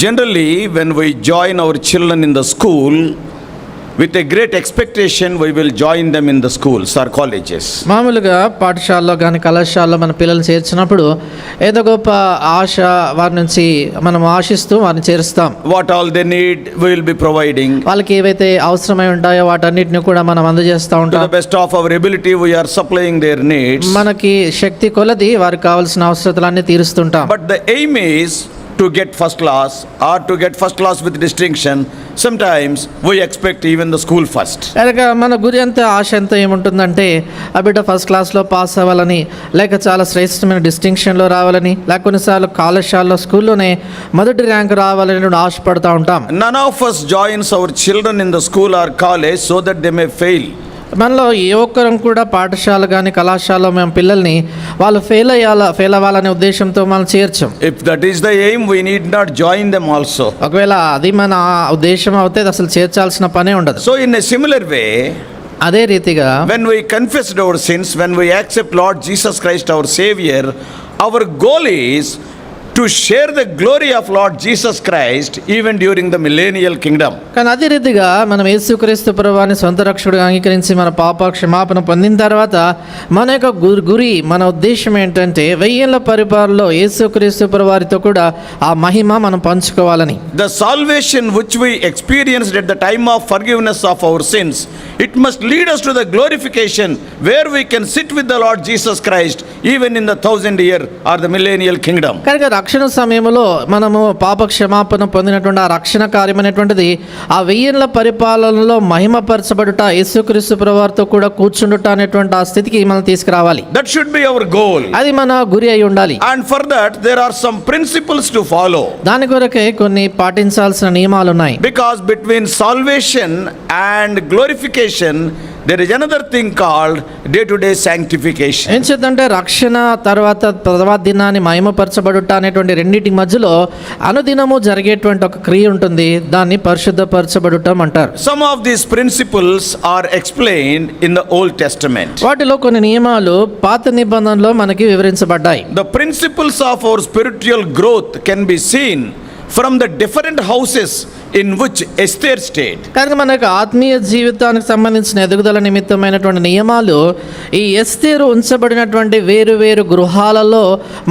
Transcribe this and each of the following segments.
Generally, when we join our children in the school, with a great expectation, we will join them in the schools or colleges. మామూలుగా పాఠశాలలో కానీ కళాశాలలో మన పిల్లల్ని చేర్చినప్పుడు ఏదో గొప్ప ఆశ వారి నుంచి మనం ఆశిస్తూ వారిని చేరుస్తాం. What all they need, we will be providing. వాళ్ళకి ఏవైతే అవసరమై ఉంటాయో వాటన్నిటిని కూడా మనం అందజేస్తూ To ఉంటాం. the best of our ability, we are supplying their needs. మనకి శక్తి కొలది వారికి కావాల్సిన అవసరతలన్నీ తీరుస్తుంటాం. But the aim is to get first class or to get first class with distinction. Sometimes we expect even the school first. అలాగే మన గురి అంతా ఆశ అంతా ఏముంటుందంటే ఆ బిడ్డ ఫస్ట్ క్లాస్లో పాస్ అవ్వాలని, లేక చాలా శ్రేష్టమైన డిస్టింక్షన్లో రావాలని, లేక కొన్నిసార్లు కళాశాలలో స్కూల్లోనే మొదటి ర్యాంక్ రావాలని ఆశపడుతూ ఉంటాం. None of us joins our children in the school or college so that they may fail. మనలో ఏ ఒక్కరం కూడా పాఠశాల కానీ కళాశాలలో మేము పిల్లల్ని వాళ్ళు ఫెయిల్ అవ్వాలనే ఉద్దేశంతో మనం చేర్చాం. If that is the aim, we need not join them also. ఒకవేళ అది మన ఉద్దేశం అవుతే అసలు చేర్చాల్సిన పనే ఉండదు. So in a similar way, అదే రీతిగా when we confessed our sins, when we accept Lord Jesus Christ our Savior, our goal is to share the glory of Lord Jesus Christ even during the millennial kingdom. కానీ అదే రీతిగా మనం యేసుక్రీస్తు ప్రభువాన్ని సొంత రక్షకుడిగా అంగీకరించి మన పాప క్షమాపణ పొందిన తర్వాత మన యొక్క గురి, మన ఉద్దేశం ఏంటంటే 1000 ఏళ్ల పరిపాలనలో యేసుక్రీస్తు ప్రభువారితో కూడా ఆ మహిమ మనం పంచుకోవాలని. The salvation which we experienced at the time of forgiveness of our sins, it must lead us to the glorification where we can sit with the Lord Jesus Christ even in the 1000 year or the millennial kingdom. కనుక రక్షణ సమయంలో మనము పాప క్షమాపణ పొందినటువంటి ఆ రక్షణ కార్యం అనేటువంటిది ఆ 1000 ఏళ్ల పరిపాలనలో మహిమపరచబడుట, యేసుక్రీస్తు ప్రభువారితో కూడా కూర్చుండుట అనేటువంటి ఆ స్థితికి మనం తీసుకురావాలి. That should be our goal. అది మన గురి అయి ఉండాలి. And for that there are some principles to follow. దాని కొరకే కొన్ని పాటించాల్సిన నియమాలు ఉన్నాయి. Because between salvation and glorification there is another thing called day-to-day sanctification. ఏం చేద్దంటే రక్షణ తర్వాత దినాన్ని మహిమపరచబడుట అనేటువంటి రెండింటి మధ్యలో అనుదినము జరిగేటువంటి ఒక క్రియ ఉంటుంది. దాన్ని పరిశుద్ధపరచబడుటం అంటారు. Some of these principles are explained in the Old Testament. వాటిలో కొన్ని నియమాలు పాత నిబంధనలో మనకి వివరించబడ్డాయి. The principles of our spiritual growth can be seen from the different houses in which Esther stayed. కనుక మనకు ఆత్మీయ జీవితానికి సంబంధించిన ఎదుగుదల నిమిత్తమైనటువంటి నియమాలు ఈ ఎస్తేరు ఉంచబడినటువంటి వేరు వేరు గృహాలలో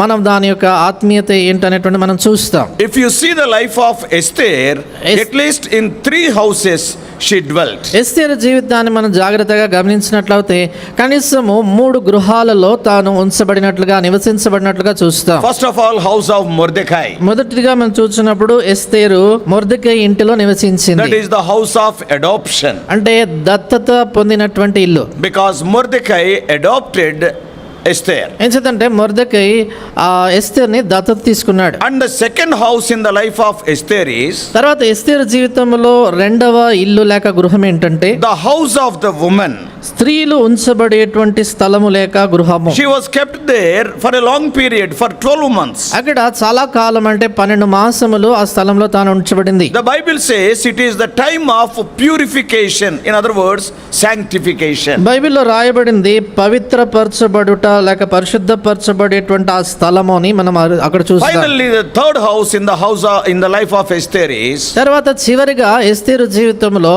మనం దాని యొక్క ఆత్మీయత ఏంటనేటువంటి మనం చూస్తాం. If you see the life of Esther, at least in 3 houses she dwelt. ఎస్తేరు జీవితాన్ని మనం జాగ్రత్తగా గమనించినట్లయితే కనీసము 3 గృహాలలో తాను ఉంచబడినట్లుగా నివసించబడినట్లుగా చూస్తాం. First of all, house of Mordecai. మొదటిగా మనం చూసినప్పుడు ఎస్తేరు మొర్దెకై ఇంటిలో నివసించింది. That is the house of adoption. అంటే దత్తత పొందినటువంటి ఇల్లు. Because Mordecai adopted Esther. ఏంటంటే మొర్దెకై ఎస్తేర్ని దత్తత తీసుకున్నాడు. And the second house in the life of Esther is తర్వాత ఎస్తేరు జీవితంలో రెండవ ఇల్లు లేక గృహం ఏంటంటే the house of the woman. స్త్రీలు ఉంచబడేటువంటి స్థలము లేక గృహము. She was kept there for a long period, for 12 months. అక్కడ చాలా కాలం అంటే 12 మాసములు ఆ స్థలంలో తాను ఉంచబడింది. The Bible says it is the time of purification, in other words sanctification. బైబిల్లో రాయబడింది పవిత్రపరచబడుట లేక పరిశుద్ధపరచబడేటువంటి ఆ స్థలము అని మనం అక్కడ చూస్తాం. Finally, the third house in the life of Esther is తర్వాత చివరిగా ఎస్తేరు జీవితంలో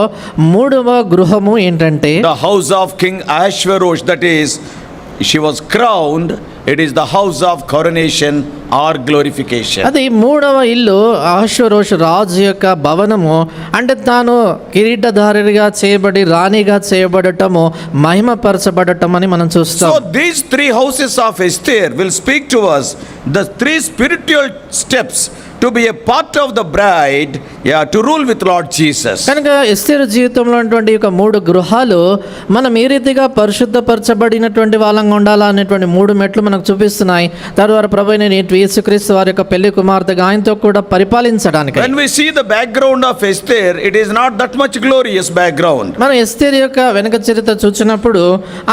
3వ గృహము ఏంటంటే the house of King Ahasuerus. That is, she was crowned. It is the house of coronation or glorification. అది 3వ ఇల్లు అహష్వేరోషు రాజు యొక్క భవనము. అంటే తాను కిరీటధారిగా చేయబడి రాణిగా చేయబడటము, మహిమపరచబడటం అని మనం చూస్తాం. So these 3 houses of Esther will speak to us the 3 spiritual steps to be a part of the bride, to rule with Lord Jesus. కనుక ఎస్తేరు జీవితంలో ఉన్నటువంటి ఒక 3 గృహాలు మనం ఏ రీతిగా పరిశుద్ధపరచబడినటువంటి వాళ్ళంగా ఉండాలా అనేటువంటి 3 మెట్లు మనకు చూపిస్తున్నాయి. తరువాత ప్రభువైన యేసుక్రీస్తు వారి యొక్క పెళ్లి కుమార్తెగా ఆయనతో కూడా పరిపాలించడానికి. When we see the background of Esther, it is not that much glorious background. మనం ఎస్తేరు యొక్క వెనుక చరిత్ర చూసినప్పుడు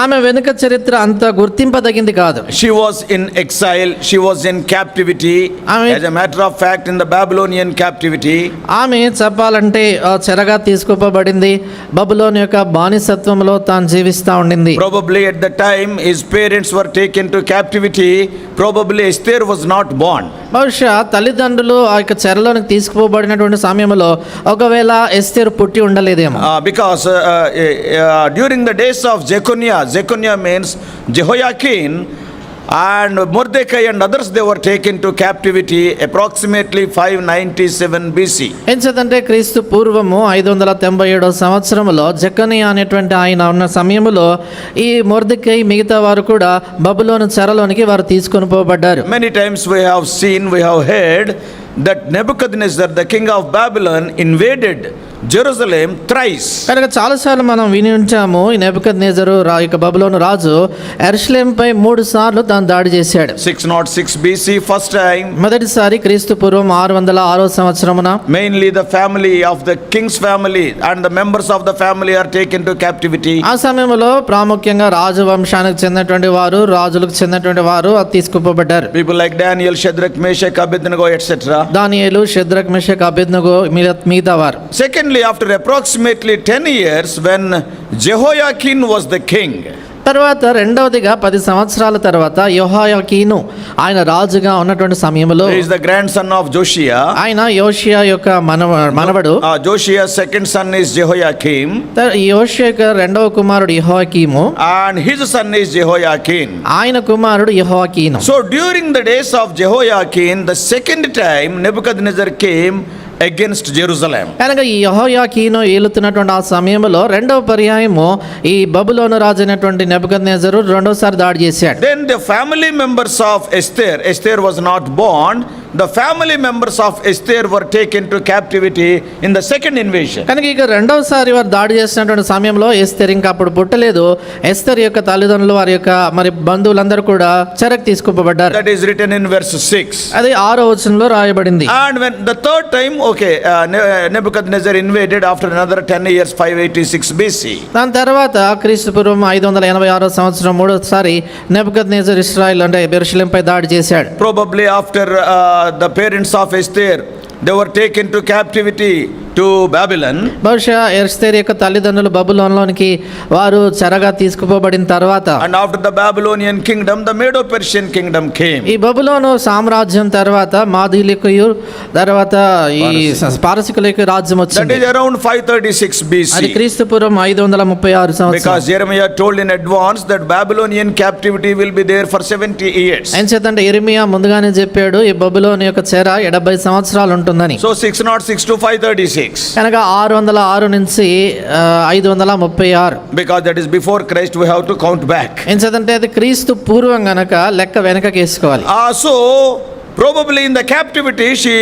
ఆమె వెనుక చరిత్ర అంత గుర్తింపదగింది కాదు. She was in exile, she was in captivity. As a matter of fact, fact, in the Babylonian captivity, ఆమె చెప్పాలంటే చెరగా తీసుకుపోబడింది, బబులోను యొక్క బానిసత్వంలో తాను జీవిస్తూ ఉండింది. probably at the time his parents were taken to captivity, probably Esther was not born. బహుశా తల్లిదండ్రులు ఆ యొక్క చెరలోనికి తీసుకుపోబడినటువంటి సమయంలో ఒకవేళ ఎస్తేరు పుట్టి ఉండలేదేమో. Because during the days of Jeconiah means Jehoiakim and Mordecai and others, they were taken to captivity approximately 597 BC. ఎంచేతంటే క్రీస్తు పూర్వము 587 సంవత్సరంలో జకనియా అనేటువంటి ఆయన ఉన్న సమయంలో ఈ మొర్దెకై మిగతా వారు కూడా బబులోను చెరలోనికి వారు తీసుకొని పోబడ్డారు. Many times we have heard that Nebuchadnezzar, the king of Babylon, invaded Jerusalem thrice. కనుక చాలాసార్లు మనం విని ఉంటాము, ఈ నెబుకద్నెజరు యొక్క బబులోను రాజు యెరూషలేంపై 3 సార్లు తాను దాడి చేశాడు. 606 BC first time. మొదటిసారి క్రీస్తు పూర్వం 606 సంవత్సరమున Mainly the family of the king's family and the members of the family are taken to captivity. ఆ సమయంలో ప్రాముఖ్యంగా రాజు వంశానికి చెందినటువంటి వారు, రాజులకు చెందినటువంటి వారు తీసుకుపోబడ్డారు. People like Daniel, Shadrach, Meshach, Abednego, etc. దానియేలు, షద్రక్, మెషక్, అబేద్నెగో మిగతా వారు. Secondly, after approximately 10 years, when Jehoiakim was the king, తర్వాత రెండవదిగా 10 సంవత్సరాల తర్వాత యెహోయాకీను ఆయన రాజుగా ఉన్నటువంటి సమయంలో, he is the grandson of Josiah. ఆయన యోషియా యొక్క మనవడు. Josiah's second son is Jehoiakim, యోషియా యొక్క రెండవ కుమారుడు యెహోయాకీము, and his son is Jehoiakim. ఆయన కుమారుడు యెహోయాకీను. So during the days of Jehoiakim, the second time Nebuchadnezzar came against Jerusalem. కనుక ఈ యెహోయాకీను ఏలుతున్నటువంటి ఆ సమయంలో రెండవ పర్యాయము ఈ బబులోను రాజు అయినటువంటి నెబుకద్నెజరు రెండోసారి దాడి చేశాడు. Then the family members of Esther was not born. The family members of Esther were taken to captivity in the second invasion. కనుక ఇక రెండవసారి వారు దాడి చేసినటువంటి సమయంలో ఎస్తేర్ ఇంకా అప్పుడు పుట్టలేదు. ఎస్తేర్ యొక్క తల్లిదండ్రులు, వారి యొక్క మరి బంధువులందరూ కూడా చెరకు తీసుకుపోబడ్డారు. That is written in verse 6. అది 6వ వచనంలో రాయబడింది. And when the third time, Nebuchadnezzar invaded after another 10 years, 586 BC. దాని తర్వాత క్రీస్తు పూర్వం 586 సంవత్సరం మూడోసారి నెబుకద్నెజర్ ఇశ్రాయేల్ అంటే యెరూషలేంపై దాడి చేశాడు. Probably after the parents of Esther, they were taken to captivity to Babylon. బహుశా ఎస్తేర్ యొక్క తల్లిదండ్రులు బబులోనులోనికి వారు చెరగా తీసుకుపోబడిన తర్వాత, And after the Babylonian kingdom, the Medo-Persian kingdom came. ఈ బబులోను సామ్రాజ్యం తర్వాత మాదీయులకు తర్వాత ఈ పారసీకులకు రాజ్యం That వచ్చింది. is around 536 అది BC. క్రీస్తు పూర్వం 536 సంవత్సరం. Because Jeremiah told in advance that Babylonian captivity will be there for 70 years. ఎంచేతంటే యెరెమీయా ముందుగానే చెప్పాడు ఈ బబులోను యొక్క చెర 70 సంవత్సరాలు ఉంటుందని. So 606 to 536. కనుక 606 నుంచి 536. Because that is before Christ, we have to count back. ఎంచేతంటే అది క్రీస్తు పూర్వం గనక లెక్క వెనకకి వేసుకోవాలి. So probably in the captivity she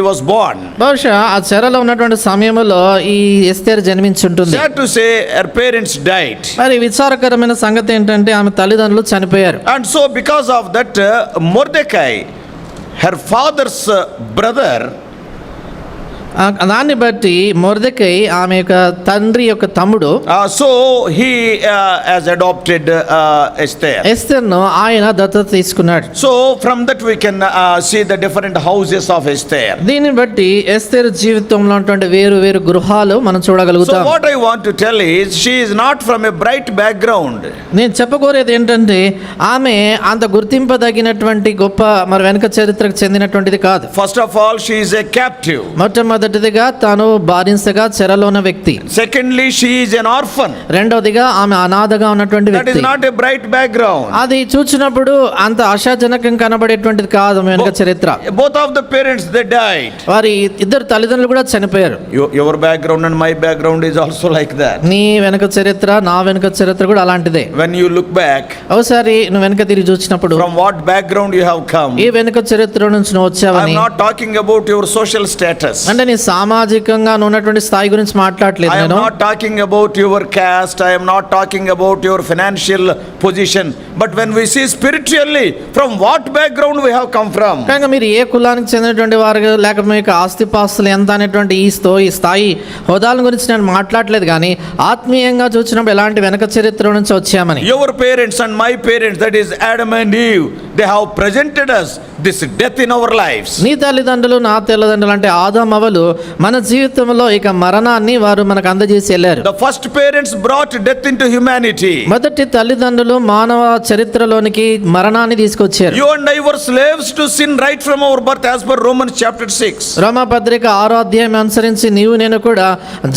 was born. బహుశా ఆ చెరలో ఉన్నటువంటి సమయంలో ఈ Esther జన్మించుంటుంది. Sad to say, her parents died. మరి విచారకరమైన సంగతి ఏంటంటే ఆమె తల్లిదండ్రులు చనిపోయారు. And so because of that, Mordecai, her father's brother, దాన్ని బట్టి మొర్దెకై ఆమె యొక్క తండ్రి యొక్క తమ్ముడు, so he has adopted Esther. ఎస్తేర్ను ఆయన దత్తత తీసుకున్నాడు. So from that we can see the different houses of Esther. దీన్ని బట్టి ఎస్తేర్ జీవితంలో ఉన్నటువంటి వేరు వేరు గృహాలు మనం So చూడగలుగుతాం. what I want to tell is, she is not from a bright background. నేను చెప్పకోరేది ఏంటంటే ఆమె అంత గుర్తింపదగినటువంటి గొప్ప మరి వెనక చరిత్రకు చెందినటువంటిది కాదు. First of all, she is a captive. మొట్టమొదటిదిగా తాను బానిసగా చెరలో ఉన్న వ్యక్తి. Secondly, she is an orphan. రెండవదిగా ఆమె అనాథగా ఉన్నటువంటి That is వ్యక్తి. not a bright background. అది చూచినప్పుడు అంత ఆశాజనకం కనబడేటువంటిది కాదు వెనక చరిత్ర. Both of the parents, they died. వారి ఇద్దరు తల్లిదండ్రులు కూడా చనిపోయారు. Your background and my background is also like that. నీ వెనక చరిత్ర, నా వెనక చరిత్ర కూడా అలాంటిదే. When you look back, ఒకసారి నువ్వు వెనక తిరిగి చూసినప్పుడు from what background you have come, ఈ వెనక చరిత్ర నుంచి నువ్వు I am వచ్చావని, not talking about your social status. అంటే నీ సామాజికంగా నువ్వు ఉన్నటువంటి స్థాయి గురించి మాట్లాడలేదు I am నేను. not talking about your caste. I am not talking about your financial position. But when we see spiritually, from what background we have come from. కనుక మీరు ఏ కులానికి చెందినటువంటి వారు, లేకపోతే మీకు ఆస్తిపాస్తులు ఎంత అనేటువంటి ఈ స్థాయి హోదాల గురించి నేను మాట్లాడలేదు, కానీ ఆత్మీయంగా చూసినప్పుడు ఎలాంటి వెనక చరిత్ర నుంచి వచ్చామని. Your parents and my parents, that is Adam and Eve, they have presented us this death in our lives. నీ తల్లిదండ్రులు నా తల్లిదండ్రులు అంటే ఆదామవలు మన జీవితంలో ఇక మరణాన్ని వారు మనకు అందజేసి వెళ్ళారు. The first parents brought death into humanity. మొదటి తల్లిదండ్రులు మానవ చరిత్రలోనికి మరణాన్ని తీసుకొచ్చారు. You and I were slaves to sin right from our birth as per Romans chapter 6. రోమాపత్రిక 6వ అధ్యాయం అనుసరించి నీవు నేను కూడా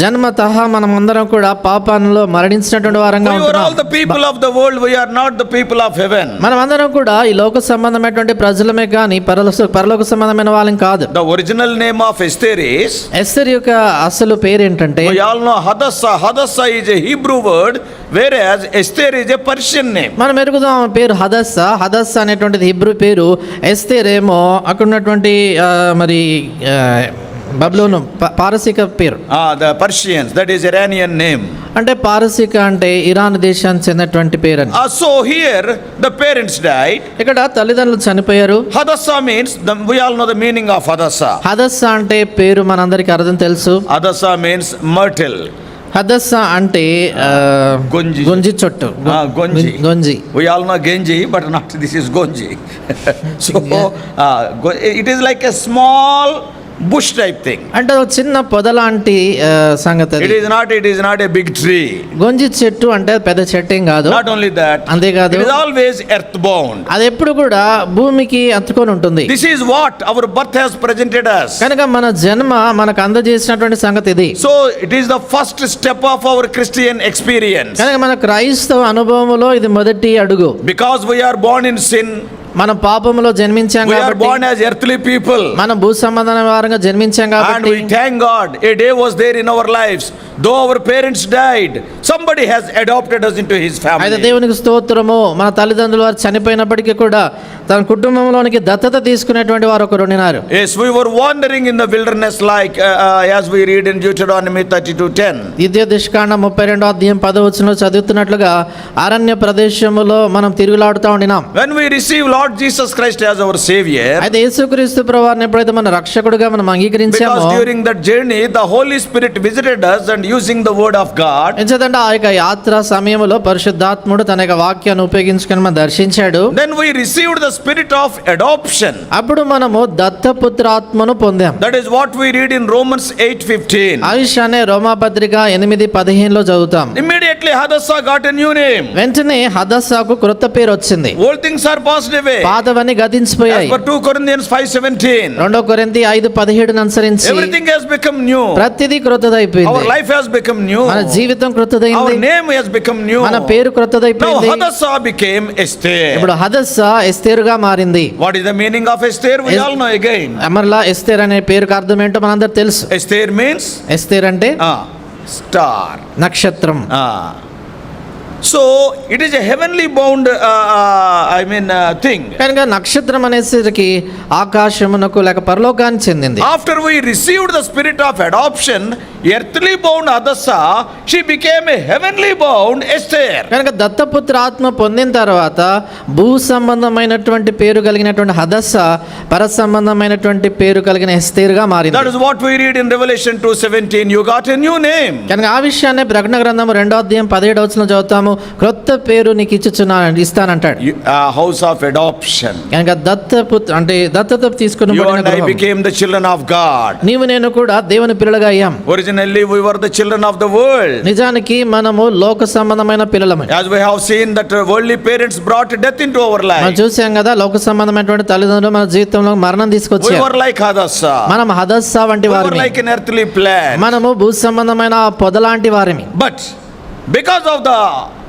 జన్మతః మనం అందరం కూడా పాపంలో మరణించినటువంటి వారంగా We were all ఉంటున్నాం. the people of the world, we are not the people of heaven. మనం అందరం కూడా ఈ లోక సంబంధమైనటువంటి ప్రజలమే కానీ పరలోక సంబంధమైన వాళ్ళం కాదు. The original name of Esther is, Esther యొక్క అసలు పేరు ఏంటంటే we all know Hadassah. Hadassah is a Hebrew word, whereas Esther is a Persian name. మనం ఎరుగుదాం ఆమె పేరు హదస్సా అనేటువంటిది హిబ్రూ పేరు. ఎస్తేర్ ఏమో అక్కడ ఉన్నటువంటి మరి బబులోను పారసీక పేరు. The Persians, that is Iranian name. అంటే పారసీక అంటే ఇరాన్ దేశానికి చెందినటువంటి పేరు అని. So here the parents died. ఇక్కడ తల్లిదండ్రులు చనిపోయారు. Hadassah means, we all know the meaning of Hadassah. Hadassah అంటే పేరు మనందరికి అర్థం తెలుసు. Hadassah means myrtle. హదస్సా అంటే గొంజి. గొంజి చెట్టు. గొంజి. We all know Genji, but not this is Gonji. So it is like a small bush type thing. అంటే ఒక చిన్న పొద లాంటి సంగతి అది. It is not a big tree. గొంజి చెట్టు అంటే పెద్ద చెట్టు ఏం కాదు. Not only that, అంతేకాదు it is always earthbound. అది ఎప్పుడు కూడా భూమికి అతుకొని ఉంటుంది. This is what our birth has presented us. కనుక మన జన్మ మనకు అందజేసినటువంటి సంగతి ఇది. So it is the first step of our Christian experience. కనుక మన క్రైస్తవ అనుభవంలో ఇది మొదటి అడుగు. Because we are born in sin, మనం పాపములో జన్మించాం we are కాబట్టి, born as earthly people. మనం భూ సంబంధమైన వారంగా జన్మించాం And కాబట్టి, we thank God, a day was there in our lives. Though our parents died, somebody has adopted us into his అయితే family. దేవునికి స్తోత్రము, మన తల్లిదండ్రులు వారు చనిపోయినప్పటికీ కూడా తన కుటుంబంలోనికి దత్తత తీసుకునేటువంటి వారు ఒకరు ఉన్నారు. Yes, we were wandering in the wilderness like as we read in Deuteronomy 32:10. ద్వితీయోపదేశకాండం 32వ అధ్యాయం 10వ వచనంలో చదువుతున్నట్లుగా అరణ్య ప్రదేశములో మనం తిరుగులాడుతూ ఉండినాం. When we receive Lord Jesus Christ as our Savior, అయితే యేసుక్రీస్తు ప్రభువారిని ఎప్పుడైతే మన రక్షకుడిగా మనం అంగీకరించామో, because during that journey the Holy Spirit visited us and using the word of God, ఎందుకంటే ఆ యొక్క యాత్ర సమయంలో పరిశుద్ధాత్ముడు తన యొక్క వాక్యాన్ని ఉపయోగించుకొని మనం దర్శించాడు. then we received the spirit of adoption. అప్పుడు మనము దత్తపుత్రాత్మను పొందాం. That is what we read in Romans 8:15. ఆ విషయాన్ని రోమాపత్రిక 8:15లో చదువుతాం. Immediately Hadassah got a new name. వెంటనే హదస్సాకు క్రొత్త పేరు వచ్చింది. Old things are passed away. పాతవన్నీ As గతించిపోయాయి. per 2 Corinthians 5:17. 2 కొరింథీ 5:17 అనుసరించి Everything has become new. ప్రతిదీ Our క్రొత్తదైపోయింది. life has become new. మన జీవితం Our క్రొత్తదైంది. name has become new. మన పేరు Now క్రొత్తదైపోయింది. Hadassah became Esther. ఇప్పుడు హదస్సా ఎస్తేరుగా మారింది. What is the meaning of Esther? We all know again. మరలా ఎస్తేర్ అనే పేరుకి అర్థం ఏంటో మనందరూ తెలుసు. Esther means ఎస్తేర్ అంటే star. నక్షత్రం. So it is a heavenly bound thing. కనుక నక్షత్రం అనేసరికి ఆకాశమునకు లేక పరలోకానికి చెందింది. After we received the spirit of adoption, earthly bound Hadassah, she became a heavenly bound Esther. కనుక దత్తపుత్ర ఆత్మ పొందిన తర్వాత భూ సంబంధమైనటువంటి పేరు కలిగినటువంటి హదస్సా పర సంబంధమైనటువంటి పేరు కలిగిన ఎస్తేరుగా మారింది. That is what we read in Revelation 2:17. You got a new name. కనుక ఆ విషయాన్ని ప్రకటన గ్రంథం 2వ అధ్యాయం 17వ వచనంలో చదువుతాము. క్రొత్త పేరు నీకు ఇస్తానంటాడు. House of adoption. కనుక దత్తత తీసుకుని You and I became the children of God. నీవు నేను కూడా దేవుని పిల్లలుగా అయ్యాం. Originally we were the children of the world. నిజానికి మనము లోక సంబంధమైన పిల్లలమే. As we have seen that worldly parents brought death into our మనం life. చూసాం కదా, లోక సంబంధమైనటువంటి తల్లిదండ్రులు మన జీవితంలో మరణం We తీసుకొచ్చారు. were like Hadassah. మనం హదస్సా వంటి We were వారిని. like an earthly plant. మనము భూ సంబంధమైన పొద లాంటి వారిని. But because of the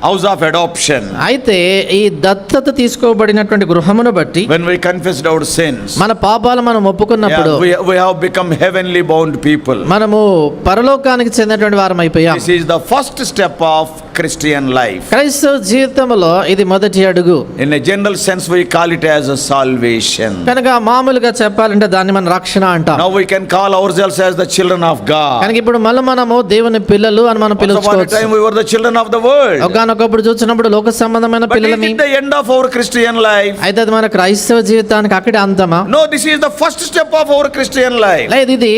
house of adoption, అయితే ఈ దత్తత తీసుకోబడినటువంటి గృహమును బట్టి when we confessed our sins, మన పాపాలు మనం ఒప్పుకున్నప్పుడు we have become heavenly bound people. మనము పరలోకానికి చెందినటువంటి వారం అయిపోయాం. This is the first step of Christian life. క్రైస్తవ జీవితంలో ఇది మొదటి అడుగు. In a general sense we call it as a salvation. కనుక మామూలుగా చెప్పాలంటే దాన్ని మనం రక్షణ అంటాం. Now we can call ourselves as the children of God. కనుక ఇప్పుడు మళ్ళీ మనము దేవుని పిల్లలు అని మనం Once upon a పిలుచుకోవచ్చు. time we were the children of the world. ఒకనొక ఒకనొకప్పుడు చూసినప్పుడు లోక సంబంధమైన But is పిల్లలని. it the end of our Christian life? అయితే అది మన క్రైస్తవ జీవితానికి అక్కడే అంతమా? No, this is the first step of our Christian life. లేదు, ఇది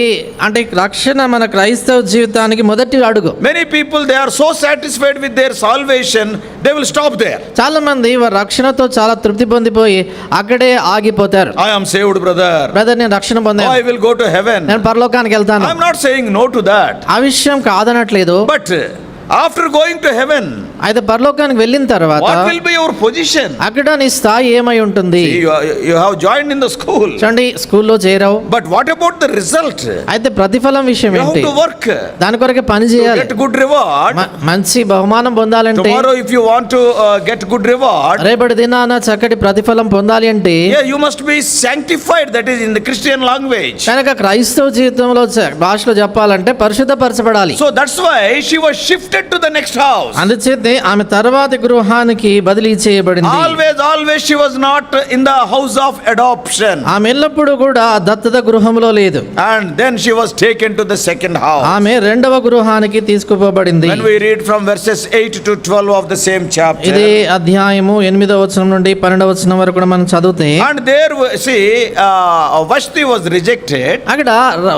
అంటే రక్షణ మన క్రైస్తవ జీవితానికి మొదటి అడుగు. Many people, they are so satisfied with their salvation, they will stop there. చాలా మంది వారి రక్షణతో చాలా తృప్తి పొందిపోయి అక్కడే ఆగిపోతారు. I am saved, brother. Brother, నేను రక్షణ Oh, పొందాను, I will go to heaven. నేను పరలోకానికి వెళ్తాను. I am not saying no to that. ఆ విషయం కాదనట్లేదు. But after going to heaven, అయితే పరలోకానికి వెళ్ళిన తర్వాత what will be your position? అక్కడ నీ స్థాయి ఏమై ఉంటుంది? See, you have joined in the school. చూడండి, స్కూల్లో చేరావు, But what about the result? అయితే ప్రతిఫలం విషయం You have ఏంటి? to work. దాని కొరకు పని To చేయాలి. get good reward. మంచి బహుమానం పొందాలంటే, Tomorrow, if you want to get good reward, రేపటి దినాన చక్కటి ప్రతిఫలం పొందాలి అంటే yeah, you must be sanctified. That is in the Christian language. కనుక క్రైస్తవ జీవితంలో భాషలో చెప్పాలంటే పరిశుద్ధపరచబడాలి. So that's why she was shifted to the next house. అందుచేతే ఆమె తర్వాతి గృహానికి బదిలీ చేయబడింది. Always she was not in the house of adoption. ఆమె ఎల్లప్పుడూ కూడా దత్తత గృహంలో లేదు. And then she was taken to the second house. ఆమె రెండవ గృహానికి తీసుకుపోబడింది. When we read from verses 8 to 12 of the same chapter. ఇదే అధ్యాయము 8వ వచనం నుండి 12వ వచనం వరకు కూడా మనం చదివితే, And there, see, Vashti was rejected. అక్కడ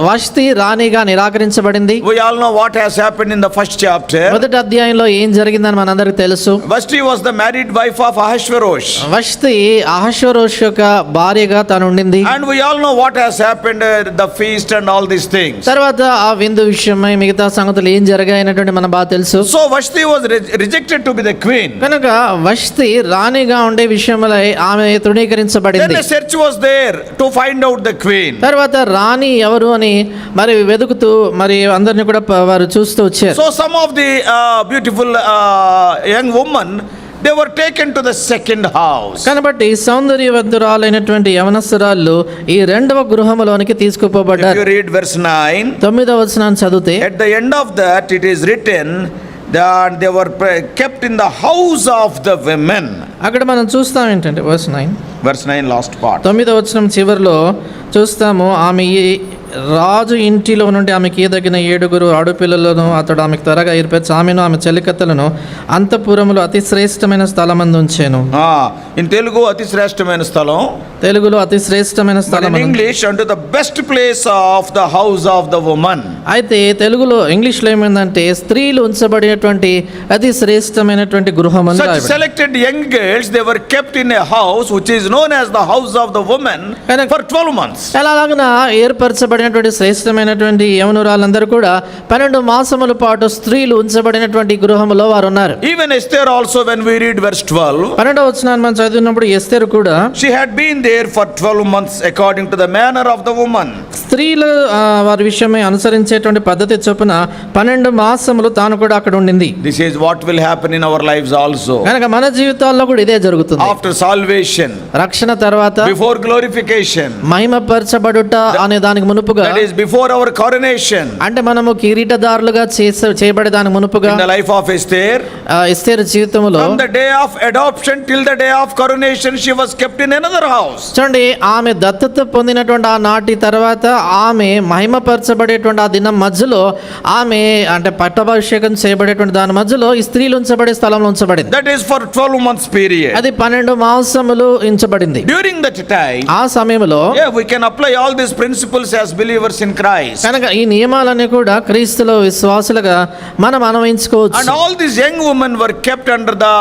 వష్తి రాణిగా నిరాకరించబడింది. We all know what has happened in the first chapter. మొదటి అధ్యాయంలో ఏం జరిగిందని మనందరికీ తెలుసు. Vashti was the married wife of Ahasuerus. వష్తి అహష్వేరోషు యొక్క భార్యగా తను ఉండింది. And we all know what has happened, the feast and all these things. తర్వాత ఆ విందు విషయమై మిగతా సంగతులు ఏం జరిగాయనేటువంటి మనకు బాగా తెలుసు. So Vashti was rejected to be the queen. కనుక వష్తి రాణిగా ఉండే విషయంలో ఆమె Then తృణీకరించబడింది. a search was there to find out the queen. తర్వాత రాణి ఎవరు అని మరి వెతుకుతూ మరి అందరిని కూడా వారు చూస్తూ వచ్చారు. So some of the beautiful young women, they were taken to the second house. కాబట్టి సౌందర్యవంతురాలైనటువంటి యవనస్తురాళ్ళు ఈ రెండవ గృహములోనికి If you తీసుకుపోబడ్డారు. read verse 9, 9వ వచనాన్ని చదివితే, at the end of that it is written that they were kept in the house of the women. అక్కడ మనం చూస్తాం ఏంటంటే verse 9, Verse 9, last part. 9వ వచనం చివరిలో చూస్తాము, ఆమె ఈ రాజు ఇంటిలో నుండి ఆమెకి ఈదగిన 7 ఆడపిల్లలను అతడు ఆమెకు త్వరగా ఏర్పరిచి ఆమెను ఆమె చెలికత్తలను అంతఃపురములో అతి శ్రేష్టమైన స్థలమందు ఉంచెను. In Telugu, అతి శ్రేష్టమైన స్థలం. తెలుగులో అతి శ్రేష్టమైన But in స్థలం. English, unto the best place of the house of the woman. అయితే తెలుగులో ఇంగ్లీష్లో ఏమైందంటే స్త్రీలు ఉంచబడినటువంటి అతి శ్రేష్టమైనటువంటి గృహం అని Such రాయబడింది. selected young girls, they were kept in a house which is known as the house of the woman for 12 months. అలాగన ఏర్పరచబడినటువంటి శ్రేష్టమైనటువంటి యవనురాలందరూ కూడా 12 మాసముల పాటు స్త్రీలు ఉంచబడినటువంటి గృహములో వారు ఉన్నారు. Even Esther also, when we read verse 12, 12వ వచనాన్ని మనం చదివినప్పుడు ఎస్తేరు కూడా she had been there for 12 months according to the manner of the woman. స్త్రీలు వారి విషయమై అనుసరించేటువంటి పద్ధతి చొప్పున 12 మాసములు తాను కూడా అక్కడ ఉండింది. This is what will happen in our lives also. కనుక మన జీవితాల్లో కూడా ఇదే జరుగుతుంది. After salvation, రక్షణ తర్వాత before glorification, మహిమపరచబడుట అనే దానికి మునుపుగా, that is before our coronation, అంటే మనము కిరీటదారులుగా చేయబడే దానికి మునుపుగా in the life of Esther, ఎస్తేరు జీవితంలో from the day of adoption till the day of coronation, she was kept in another house. చూడండి, ఆమె దత్తత పొందినటువంటి ఆ నాటి తర్వాత ఆమె మహిమపరచబడేటువంటి ఆ దినం మధ్యలో ఆమె అంటే పట్టాభిషేకం చేయబడేటువంటి దాని మధ్యలో ఈ స్త్రీలు ఉంచబడే స్థలంలో ఉంచబడింది. That is for 12 months period. అది 12 మాసములు ఉంచబడింది. During that time, ఆ సమయంలో yeah, we can apply all these principles as believers in Christ. కనుక ఈ నియమాలన్నీ కూడా క్రీస్తులో విశ్వాసులుగా మనం అన్వయించుకోవచ్చు. And all these young women were kept under the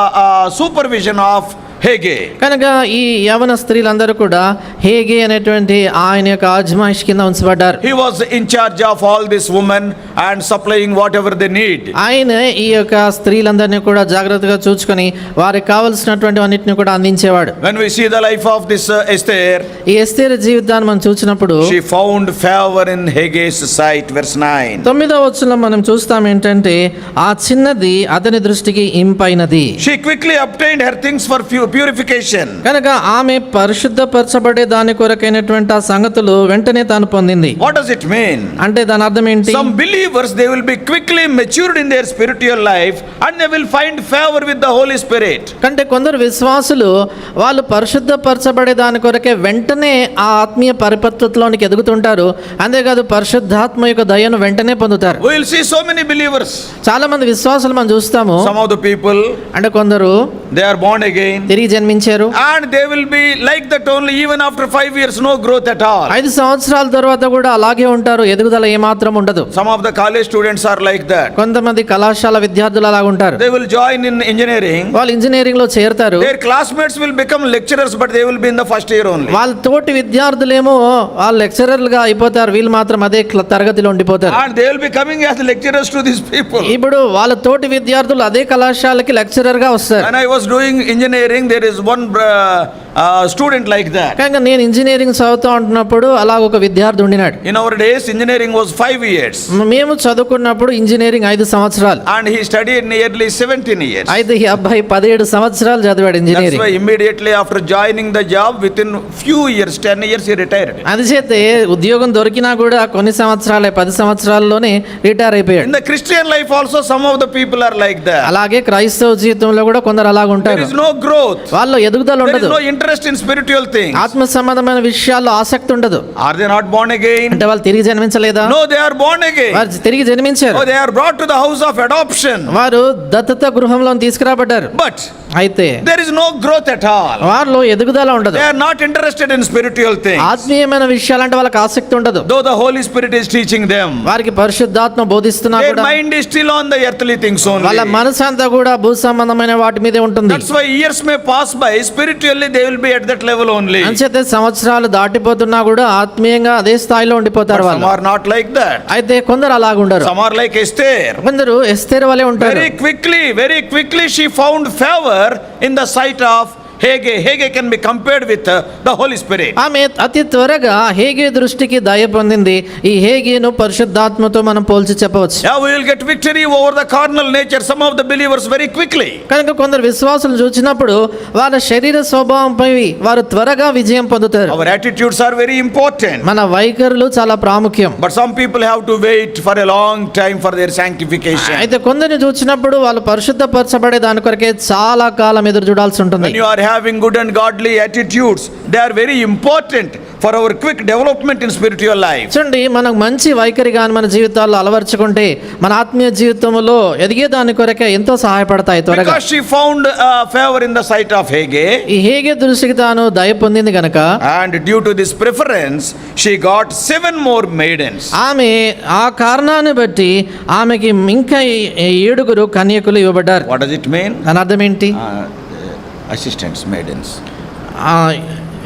supervision of Hege. కనుక ఈ యవన స్త్రీలందరూ కూడా హేగే అనేటువంటి ఆయన యొక్క అజ్మాయిష్ కింద ఉంచబడ్డారు. He was in charge of all these women and supplying whatever they need. ఆయన ఈ యొక్క స్త్రీలందరినీ కూడా జాగ్రత్తగా చూసుకొని వారికి కావలసినటువంటి అన్నిటిని కూడా అందించేవాడు. When we see the life of this Esther, ఈ ఎస్తేరు జీవితాన్ని మనం చూసినప్పుడు she found favor in Hege's sight. Verse 9. 9వ వచనంలో మనం చూస్తాం ఏంటంటే ఆ చిన్నది అతని దృష్టికి ఇంపైనది. She quickly obtained her things for purification. కనుక ఆమె పరిశుద్ధపరచబడే దాని కొరకైనటువంటి ఆ సంగతులు వెంటనే తాను పొందింది. What does it mean? అంటే దాని అర్థం ఏంటి? Some believers believers, they will be quickly matured in their spiritual life and they will find favor with the Holy Spirit. కంటే కొందరు విశ్వాసులు వాళ్ళు పరిశుద్ధపరచబడే దాని కొరకే వెంటనే ఆ ఆత్మీయ పరిపక్వతలోనికి ఎదుగుతుంటారు. అంతేకాదు పరిశుద్ధాత్మ యొక్క దయను వెంటనే పొందుతారు. We will see so many believers. చాలా మంది విశ్వాసులు మనం చూస్తాము. Some of the people, అంటే కొందరు they are born again తిరిగి జన్మించారు and they will be like that only even after 5 years, no growth at all. 5 సంవత్సరాల తర్వాత కూడా అలాగే ఉంటారు, ఎదుగుదల ఏమాత్రం ఉండదు. Some of the college students are like that. కొంతమంది కళాశాల విద్యార్థులు అలాగ ఉంటారు. They will join in engineering. వాళ్ళు ఇంజనీరింగ్ లో చేరతారు. Their classmates will become lecturers, but they will be in the first year only. వాళ్ళ తోటి విద్యార్థులేమో వాళ్ళు లెక్చరర్లుగా అయిపోతారు, వీళ్ళు మాత్రం అదే తరగతిలో ఉండిపోతారు. And they will be coming as lecturers to these people. ఇప్పుడు వాళ్ళ తోటి విద్యార్థులు అదే కళాశాలకి లెక్చరర్ గా వస్తారు. When I was doing engineering, there is one student like that. కనుక నేను ఇంజనీరింగ్ చదువుతూ ఉంటున్నప్పుడు అలా ఒక విద్యార్థి ఉండినాడు. In our days, engineering was 5 years. మేము చదువుకున్నప్పుడు ఇంజనీరింగ్ 5 సంవత్సరాలు. And he studied nearly 17 years. అయితే ఈ అబ్బాయి 17 సంవత్సరాలు చదివాడు That's engineering. why immediately after joining the job, within few years, 10 years, he retired. అందుచేతే ఉద్యోగం దొరికినా కూడా కొన్ని సంవత్సరాలే, 10 సంవత్సరాల్లోనే రిటైర్ అయిపోయాడు. In the Christian life also, some of the people are like that. అలాగే క్రైస్తవ జీవితంలో కూడా కొందరు అలాగ There ఉంటారు. is no growth. వాళ్ళు ఎదుగుదల There is ఉండదు. no interest in spiritual things. ఆత్మ సంబంధమైన విషయాల్లో ఆసక్తి ఉండదు. Are they not born again? అంటే వాళ్ళు తిరిగి జన్మించలేదా? No, they are born again. వారు తిరిగి జన్మించారు. Oh, they are brought to the house of adoption. వారు దత్తత గృహంలో తీసుకురాబడ్డారు. But అయితే there is no growth at all. వారిలో ఎదుగుదల ఉండదు. They are not interested in spiritual things. ఆత్మీయమైన విషయాలంటే వాళ్ళకి ఆసక్తి ఉండదు. Though the Holy Spirit is teaching them, వారికి పరిశుద్ధాత్మ బోధిస్తున్నా their కూడా mind is still on the earthly things వాళ్ళ only. మనసు అంతా కూడా భూ సంబంధమైన వాటి మీదే ఉంటుంది. That's why years may pass by, spiritually they will be at that level only. అంచేతే సంవత్సరాలు దాటిపోతున్నా కూడా ఆత్మీయంగా అదే స్థాయిలో ఉండిపోతారు But some వాళ్ళు. are not like that. అయితే కొందరు అలాగుండరు. Some are like Esther. కొందరు ఎస్తేరు వలె ఉంటారు. Very quickly she found favor in the sight of Haggai. Haggai can be compared with the Holy Spirit. ఆమె అతి త్వరగా హేగే దృష్టికి దయ పొందింది. ఈ హేగేను పరిశుద్ధాత్మతో మనం పోల్చి చెప్పవచ్చు. Yeah, we will get victory over the carnal nature, some of the believers very quickly. కనుక కొందరు విశ్వాసులు చూసినప్పుడు వాళ్ళ శరీర స్వభావంపై వారు త్వరగా విజయం పొందుతారు. Our attitudes are very important. మన వైఖరులు చాలా ప్రాముఖ్యం. But some people have to wait for a long time for their sanctification. అయితే కొందరిని చూసినప్పుడు వాళ్ళు పరిశుద్ధపరచబడే దాని కొరకే చాలా కాలం ఎదురు చూడాల్సి ఉంటుంది. When you are having good and godly attitudes, they are very important for our quick development in spiritual life. చూడండి, మనకు మంచి వైఖరి కానీ మన జీవితాల్లో అలవర్చుకుంటే మన ఆత్మీయ జీవితంలో ఎదిగే దాని కొరకే ఎంతో సహాయపడతాయి త్వరగా. Because she found favor in the sight of Haggai, ఈ హేగే దృష్టికి తాను దయ పొందింది గనక, and due to this preference, she got 7 more maidens. ఆమె ఆ కారణాన్ని బట్టి ఆమెకి ఇంకా 7 కన్యకులు ఇవ్వబడ్డారు. What does it mean? దాని అర్థం ఏంటి? Assistants, maidens.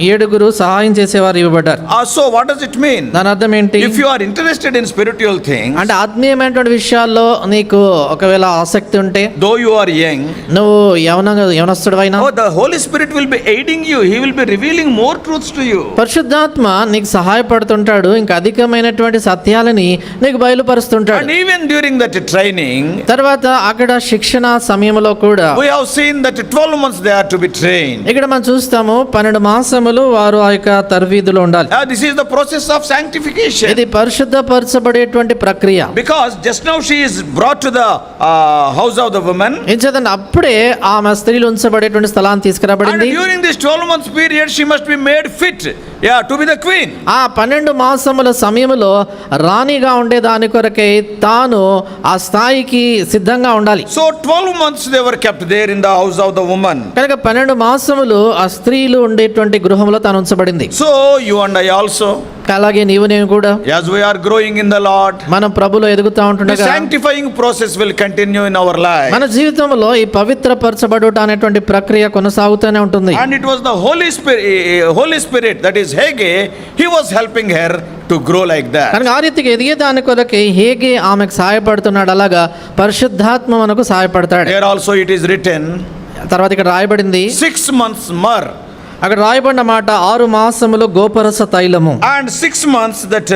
7 సహాయం చేసేవారు ఇవ్వబడ్డారు. So what does it mean? దాని అర్థం ఏంటి? If you are interested in spiritual things, అంటే ఆత్మీయమైనటువంటి విషయాల్లో నీకు ఒకవేళ ఆసక్తి ఉంటే, though you are young, నువ్వు యవనస్తుడవైనా, the Holy Spirit will be aiding you. He will be revealing more truths to you. పరిశుద్ధాత్మ నీకు సహాయపడుతుంటాడు, ఇంకా అధికమైనటువంటి సత్యాలని నీకు బయలుపరుస్తుంటాడు. And even during that training, తర్వాత అక్కడ శిక్షణ సమయంలో కూడా we have seen that 12 months they are to be trained. ఇక్కడ మనం చూస్తాము 12 మాసములు వారు ఆ యొక్క తర్వీదులో ఉండాలి. This is the process of sanctification. ఇది పరిశుద్ధపరచబడేటువంటి ప్రక్రియ. Because just now she is brought to the house of the woman. ఏం చేద్దాం, అప్పుడే ఆమె స్త్రీలు ఉంచబడేటువంటి స్థలాన్ని And తీసుకురాబడింది. during this 12 months period, she must be made fit, to be the queen. ఆ 12 మాసముల సమయంలో రాణిగా ఉండే దాని కొరకై తాను ఆ స్థాయికి సిద్ధంగా ఉండాలి. So 12 months they were kept there in the house of the woman. కనుక 12 మాసములు ఆ స్త్రీలు ఉండేటువంటి గృహంలో తాను ఉంచబడింది. So you and I also, అలాగే నీవు నేను కూడా as we are growing in the Lord, మనం ప్రభులో ఎదుగుతా the ఉంటుండగా sanctifying process will continue in our life. మన జీవితంలో ఈ పవిత్రపరచబడుట అనేటువంటి ప్రక్రియ కొనసాగుతూనే ఉంటుంది. And it was the Holy Spirit, that is Haggai, he was helping her to grow like that. కనుక ఆ రీతికి ఎదిగే దాని కొరకే హేగే ఆమెకు సహాయపడుతున్నాడు, అలాగా పరిశుద్ధాత్మ మనకు సహాయపడతాడు. There also it is written, తర్వాత ఇక్కడ రాయబడింది 6 months myrrh, అక్కడ రాయబడిన మాట 6 మాసములు గోపరస తైలము, and 6 months that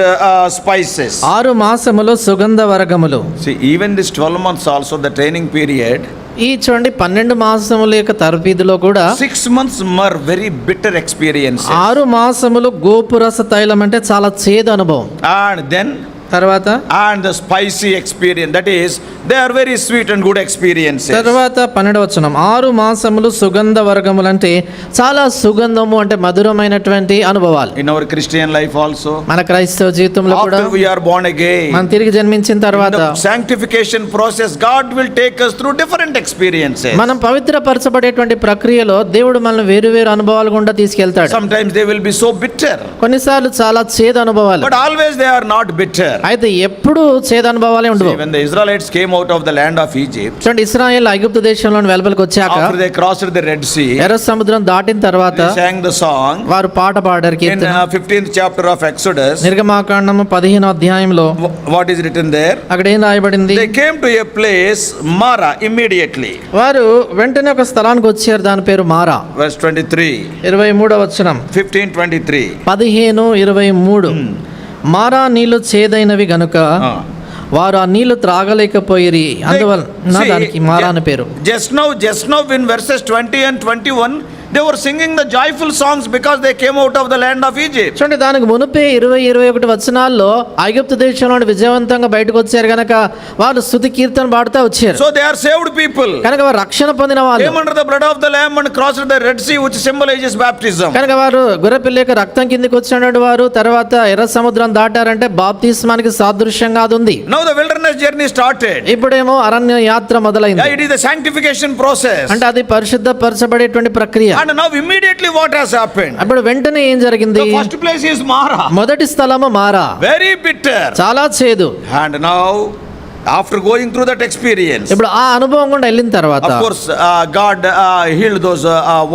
spices. 6 మాసములు సుగంధ వరగములు. See, even this 12 months also, the training period, ఈ చూడండి 12 మాసముల యొక్క తరబీదులో కూడా 6 months myrrh, very bitter experience. 6 మాసములు గోపురస తైలం అంటే చాలా చేదు అనుభవం. And then తర్వాత and the spicy experience, that is they are very sweet and good experiences. తర్వాత 12వ వచనం 6 మాసములు సుగంధ వర్గములు అంటే చాలా సుగంధము అంటే మధురమైనటువంటి అనుభవాలు. In our Christian life also, మన క్రైస్తవ జీవితంలో కూడా after we are born again, మనం తిరిగి జన్మించిన in తర్వాత the sanctification process, God will take us through different experiences. మనం పవిత్రపరచబడేటువంటి ప్రక్రియలో దేవుడు మనల్ని వేరు వేరు అనుభవాలు గుండా తీసుకెళ్తాడు. Sometimes they will be so bitter, కొన్నిసార్లు చాలా చేదు అనుభవాలు, but always they are not bitter. అయితే ఎప్పుడు చేదు అనుభవాలే ఉండవు. See, when the Israelites came out of the land of Egypt, చూడండి, ఇశ్రాయేల్ ఐగుప్తు దేశంలోని వెలుపలికి వచ్చాక after they crossed the Red Sea, ఎర్ర సముద్రం దాటిన తర్వాత they sang the song వారు పాట పాడారు. in Keerthana 15th chapter of Exodus. నిర్గమాకాండము 15వ అధ్యాయంలో What is written there? అక్కడ ఏం రాయబడింది? They came to a place, Mara, immediately. వారు వెంటనే ఒక స్థలానికి వచ్చారు, దాని పేరు మారా. Verse 23, 23వ వచనం 15:23. 15:23 మారా నీళ్లు చేదైనవి గనుక వారు ఆ నీళ్లు త్రాగలేకపోయిరి, అందువలన దానికి మారా అని పేరు. Just now in verses 20 and 21, they were singing the joyful songs because they came out of the land of Egypt. చూడండి, దానికి మునుపే 20-21 వచనాల్లో ఐగుప్తు దేశంలో విజయవంతంగా బయటకు వచ్చారు గనక వారు స్తుతి కీర్తన పాడుతూ వచ్చారు. So they are saved people. కనుక వారు రక్షణ పొందిన వాళ్ళు. Came under the blood of the lamb and crossed the Red Sea, which symbolizes baptism. కనుక వారు గొర్రెపిల్ల యొక్క రక్తం కిందకి వచ్చినటువంటి వారు తర్వాత ఎర్ర సముద్రం దాటారంటే బాప్తిస్మానికి సాదృశ్యంగా అది ఉంది. Now the wilderness journey started. ఇప్పుడేమో అరణ్య యాత్ర మొదలైంది. Yeah, it is the sanctification process. అంటే అది పరిశుద్ధపరచబడేటువంటి ప్రక్రియ. And now immediately what has happened? అప్పుడు వెంటనే ఏం జరిగింది? The first place is Mara. మొదటి స్థలము మారా, Very bitter. చాలా చేదు. And now, after going through that experience, ఇప్పుడు ఆ అనుభవం గుండా వెళ్ళిన తర్వాత of course, God healed those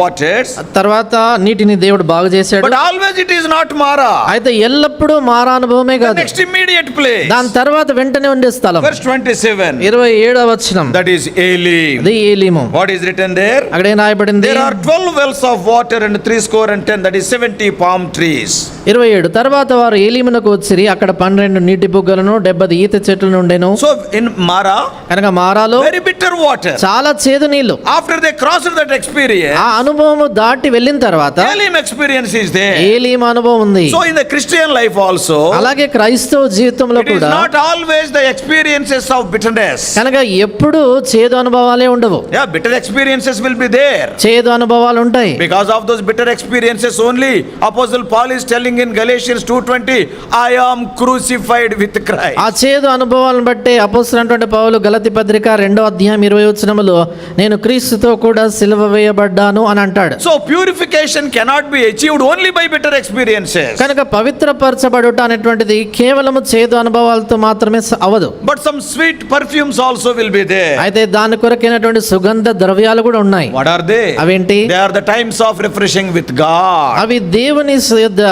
waters. తర్వాత నీటిని దేవుడు బాగు చేశాడు. But always it is not Mara. అయితే ఎల్లప్పుడూ మారా అనుభవమే The కాదు, next immediate place. దాని తర్వాత వెంటనే ఉండే స్థలం. Verse 27. 27వ వచనం, That is Elim. అది ఏలీము. What is written there? అక్కడ ఏం రాయబడింది? There are 12 wells of water and 70, that is 70 palm trees. 27 తర్వాత వారు ఏలీమునకు వచ్చిరి, అక్కడ 12 నీటి బుగ్గలను 70 ఈత చెట్లు ఉండెను. So in Mara, కనుక మారాలో very bitter water. చాలా చేదు నీళ్లు. After they crossed that experience, ఆ అనుభవము దాటి వెళ్ళిన తర్వాత Elim experience is there. ఏలీము అనుభవం ఉంది. So in the Christian life also, అలాగే క్రైస్తవ జీవితంలో it is కూడా not always the experiences of bitterness. కనుక ఎప్పుడు చేదు అనుభవాలే ఉండవు. Yeah, bitter experiences will be there. చేదు అనుభవాలు ఉంటాయి. Because of those bitter experiences only, Apostle Paul is telling in Galatians 2:20, I am crucified with Christ. ఆ చేదు అనుభవాలను బట్టి అపోస్తలుడైనటువంటి పౌలు గలతీ పత్రిక 2వ అధ్యాయం 20వ వచనములో నేను క్రీస్తుతో కూడా సిలువ వేయబడ్డాను అని అంటాడు. So purification cannot be achieved only by bitter experiences. కనుక పవిత్రపరచబడుట అనేటువంటిది కేవలం చేదు అనుభవాలతో మాత్రమే అవదు. But some sweet perfumes also will be there. అయితే దాని కొరకైనటువంటి సుగంధ ద్రవ్యాలు కూడా ఉన్నాయి. What are they? అవేంటి? They are the times of refreshing with God. అవి దేవుని యొద్ద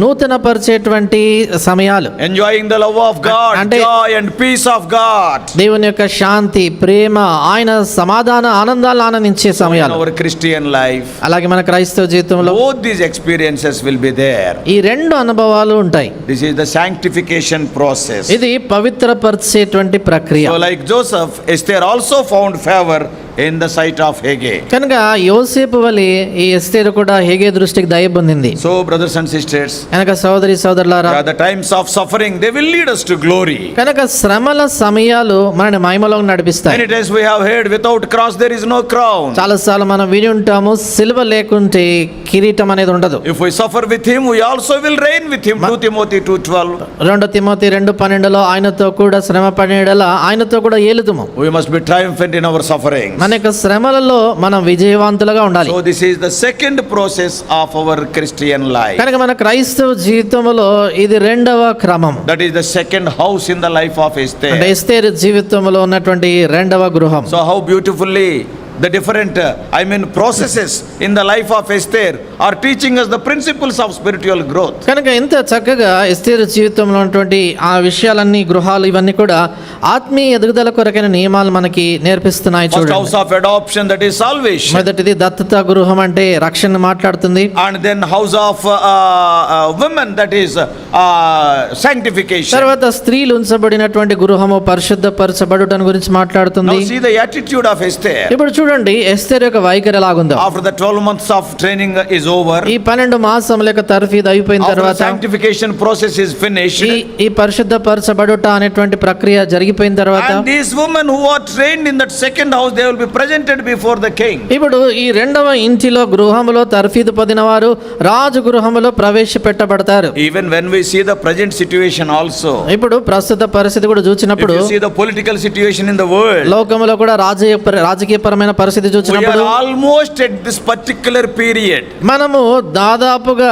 నూతన పరిచేటువంటి సమయాలు. Enjoying the love of God, joy and peace of God. దేవుని యొక్క శాంతి, ప్రేమ, ఆయన సమాధాన ఆనందాలను ఆనందించే In సమయాలు. our Christian life, అలాగే మన క్రైస్తవ జీవితంలో both these experiences will be there. ఈ రెండు అనుభవాలు ఉంటాయి. This is the sanctification process. ఇది పవిత్రపరిచేటువంటి ప్రక్రియ. So like Joseph, Esther also found favor in the sight of Haggai. కనుక యోసేపు వలె ఈ ఎస్తేరు కూడా హేగే దృష్టికి దయ పొందింది. So brothers and sisters, కనుక సోదరి సోదరులారా, the times of suffering, they will lead us to glory. కనుక శ్రమల సమయాలు మనని మహిమలోకి నడిపిస్తాయి. Many times we have heard, without cross there is no crown. చాలాసార్లు మనం విని ఉంటాము, సిలువ లేకుంటే కిరీటం అనేది ఉండదు. If we suffer with him, we also will reign with him. 2 Timothy 2:12. 2 Timothy 2:12 ఆయనతో కూడా శ్రమ పడేలా ఆయనతో కూడా ఏలుదుము. We must be triumphant in our suffering. మన యొక్క శ్రమలలో మనం విజయవంతులుగా ఉండాలి. So this is the second process of our Christian life. కనుక మన క్రైస్తవ జీవితంలో ఇది రెండవ క్రమం. That is the second house in the life of అంటే Esther. ఎస్తేరు జీవితంలో ఉన్నటువంటి రెండవ గృహం. So how beautifully the different processes in the life of Esther are teaching us the principles of spiritual growth. కనుక ఎంత చక్కగా ఎస్తేరు జీవితంలో ఉన్నటువంటి ఆ విషయాలన్నీ, గృహాలు ఇవన్నీ కూడా ఆత్మీయ ఎదుగుదల కొరకైన నియమాలు మనకి నేర్పిస్తున్నాయి. First చూడండి, house of adoption, that is salvation. మొదటిది దత్తత గృహం అంటే రక్షణ మాట్లాడుతుంది. And then house of women, that is sanctification. తర్వాత స్త్రీలు ఉంచబడినటువంటి గృహము పరిశుద్ధపరచబడుటను గురించి మాట్లాడుతుంది. Now see the attitude of Esther. ఇప్పుడు చూడండి ఎస్తేరు యొక్క వైఖరి ఎలాగుందో. After the 12 months of training is over, ఈ 12 మాసముల యొక్క తర్ఫీదు అయిపోయిన after the తర్వాత, sanctification process is finished, ఈ పరిశుద్ధపరచబడుట అనేటువంటి ప్రక్రియ జరిగిపోయిన తర్వాత, and these women who are trained in that second house, they will be presented before the king. ఇప్పుడు ఈ రెండవ ఇంటిలో గృహములో తర్ఫీదు పొందిన వారు రాజు గృహములో ప్రవేశపెట్టబడతారు. Even when we see the present situation also, ఇప్పుడు ప్రస్తుత పరిస్థితి కూడా if చూచినప్పుడు, you see the political situation in the world, లోకములో కూడా రాజకీయపరమైన పరిస్థితి we చూచినప్పుడు, are almost at this particular period. మనము దాదాపుగా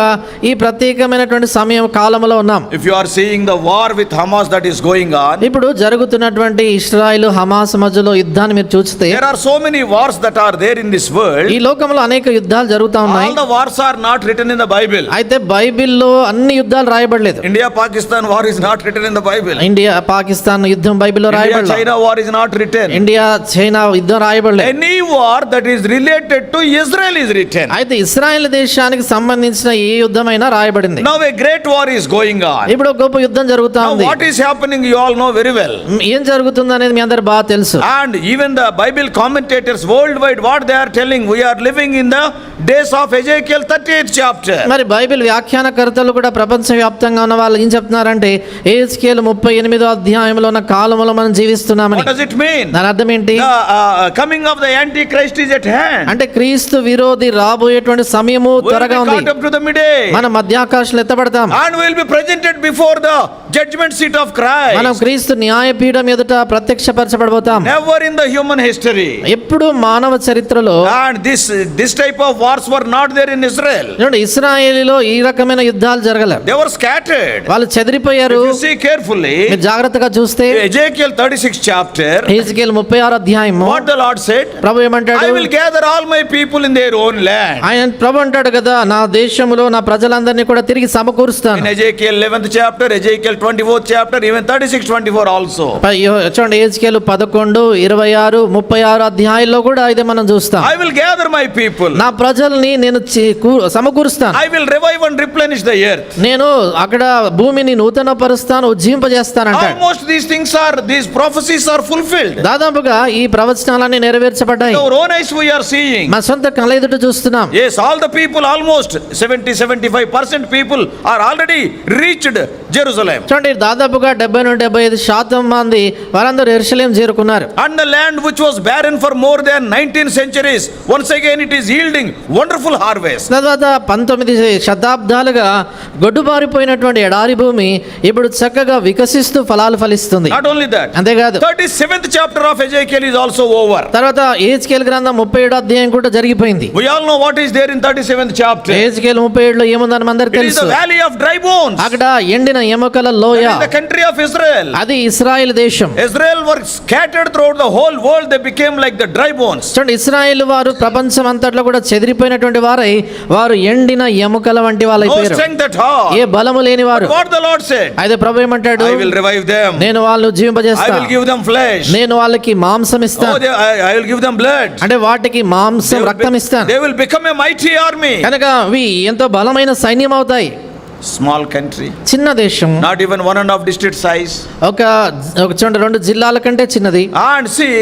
ఈ ప్రత్యేకమైనటువంటి సమయం కాలంలో ఉన్నాం. If you are seeing the war with Hamas that is going on, ఇప్పుడు జరుగుతున్నటువంటి ఇశ్రాయేలు హమాస్ మధ్యలో యుద్ధాన్ని మీరు చూస్తే, there are so many wars that are there in this world. ఈ లోకంలో అనేక యుద్ధాలు జరుగుతా ఉన్నాయి. All the wars are not written in the Bible. అయితే బైబిల్లో అన్ని యుద్ధాలు రాయబడలేదు. India Pakistan war is not written in the Bible. India Pakistan యుద్ధం బైబిల్లో India రాయబడలేదు. China war is not written. India China యుద్ధం రాయబడలేదు. Any war that is related to Israel is written. అయితే ఇశ్రాయేల్ దేశానికి సంబంధించిన ఏ యుద్ధమైనా రాయబడింది. Now a great war is going on. ఇప్పుడు ఒక గొప్ప యుద్ధం జరుగుతా Now ఉంది. what is happening you all know very well. ఏం జరుగుతుంది అనేది మీ అందరు బాగా తెలుసు. And even the Bible commentators worldwide, what they are telling, we are living in the days of Ezekiel 38th chapter. మరి బైబిల్ వ్యాఖ్యానకర్తలు కూడా ప్రపంచవ్యాప్తంగా ఉన్న వాళ్ళు ఏం చెప్తున్నారంటే, ఎహెజ్కేలు 38వ అధ్యాయంలో ఉన్న కాలంలో మనం జీవిస్తున్నామని. What does it mean? దాని అర్థం ఏంటి? The coming of the Antichrist is at hand. అంటే క్రీస్తు విరోధి రాబోయేటువంటి సమయము We will త్వరగా be ఉంది. caught up to the midday. మన మధ్యాకాశాలు ఎత్తబడతాం. And we will be presented before the judgment seat of మనం Christ. క్రీస్తు న్యాయపీఠం ఎదుట ప్రత్యక్షపరచబడబోతాం. Never in the human history. ఎప్పుడు మానవ చరిత్రలో And this type of wars were not there in Israel. చూడండి, ఇశ్రాయేలులో ఈ రకమైన యుద్ధాలు జరగలేదు. They were scattered. వాళ్ళు చెదిరిపోయారు. If you see carefully, మీరు జాగ్రత్తగా చూస్తే Ezekiel 36th chapter, ఎహెజ్కేలు 36వ అధ్యాయము what the Lord said, ప్రభు ఏమంటాడు? I will gather all my people in their own land. ఆయన ప్రభు అంటాడు కదా, నా దేశములో నా ప్రజలందరినీ కూడా తిరిగి సమకూరుస్తాను. In Ezekiel 11th chapter, Ezekiel 24th chapter, even 36-24 also. చూడండి, ఎహెజ్కేలు 11, 26, 36 అధ్యాయాల్లో కూడా ఇదే మనం చూస్తాం. I will gather my people. నా ప్రజల్ని నేను సమకూరుస్తాను. I will revive and replenish the earth. నేను అక్కడ భూమిని నూతన పరుస్తాను, ఉజ్జింపజేస్తానంటాడు. Almost these prophecies are fulfilled. దాదాపుగా ఈ ప్రవచనాలన్నీ నెరవేర్చబడ్డాయి. Our own eyes we are seeing. మన సొంత కళ్ళ ఎదుట చూస్తున్నాం. Yes, all the people, almost 70-75% people are already reached Jerusalem. చూడండి, దాదాపుగా 70-75% మంది వారందరూ యెరూషలేం చేరుకున్నారు. And the land which was barren for more than 19 centuries, once again it is yielding wonderful harvest. తర్వాత 19 శతాబ్దాలుగా గొడ్డుబారిపోయినటువంటి ఎడారి భూమి ఇప్పుడు చక్కగా వికసిస్తూ ఫలాలు ఫలిస్తుంది. Not only that, అంతేకాదు, 37th chapter of Ezekiel is also over. తర్వాత ఎహెజ్కేలు గ్రంథం 37వ అధ్యాయం కూడా జరిగిపోయింది. We all know what is there in 37th chapter. Ezekiel 37లో ఏముందని మనందరికీ It is తెలుసు. the valley of dry bones. అక్కడ ఎండిన ఎముకల లోయ. That is the country of Israel. అది ఇశ్రాయేలు దేశం. Israel were scattered throughout the whole world. They became like the dry bones. చూడండి, ఇశ్రాయేలు వారు ప్రపంచం అంతట్లో కూడా చెదిరిపోయినటువంటి వారై వారు ఎండిన ఎముకల వంటి No వాళ్ళైపోయారు. strength at all. ఏ బలము లేని వారు. What the Lord said, అయితే ప్రభు ఏమంటాడు? I will revive them. నేను వాళ్ళు I జీవింపజేస్తాను. will give them flesh. నేను వాళ్ళకి మాంసం Oh, ఇస్తాను. I will give them blood. అంటే వాటికి మాంసం, రక్తం ఇస్తాను. They will become a mighty army. కనుక అవి ఎంతో బలమైన సైన్యం అవుతాయి. Small country, చిన్న దేశం, not even 1.5 district size. ఒక చూడండి 2 జిల్లాల కంటే చిన్నది. And see,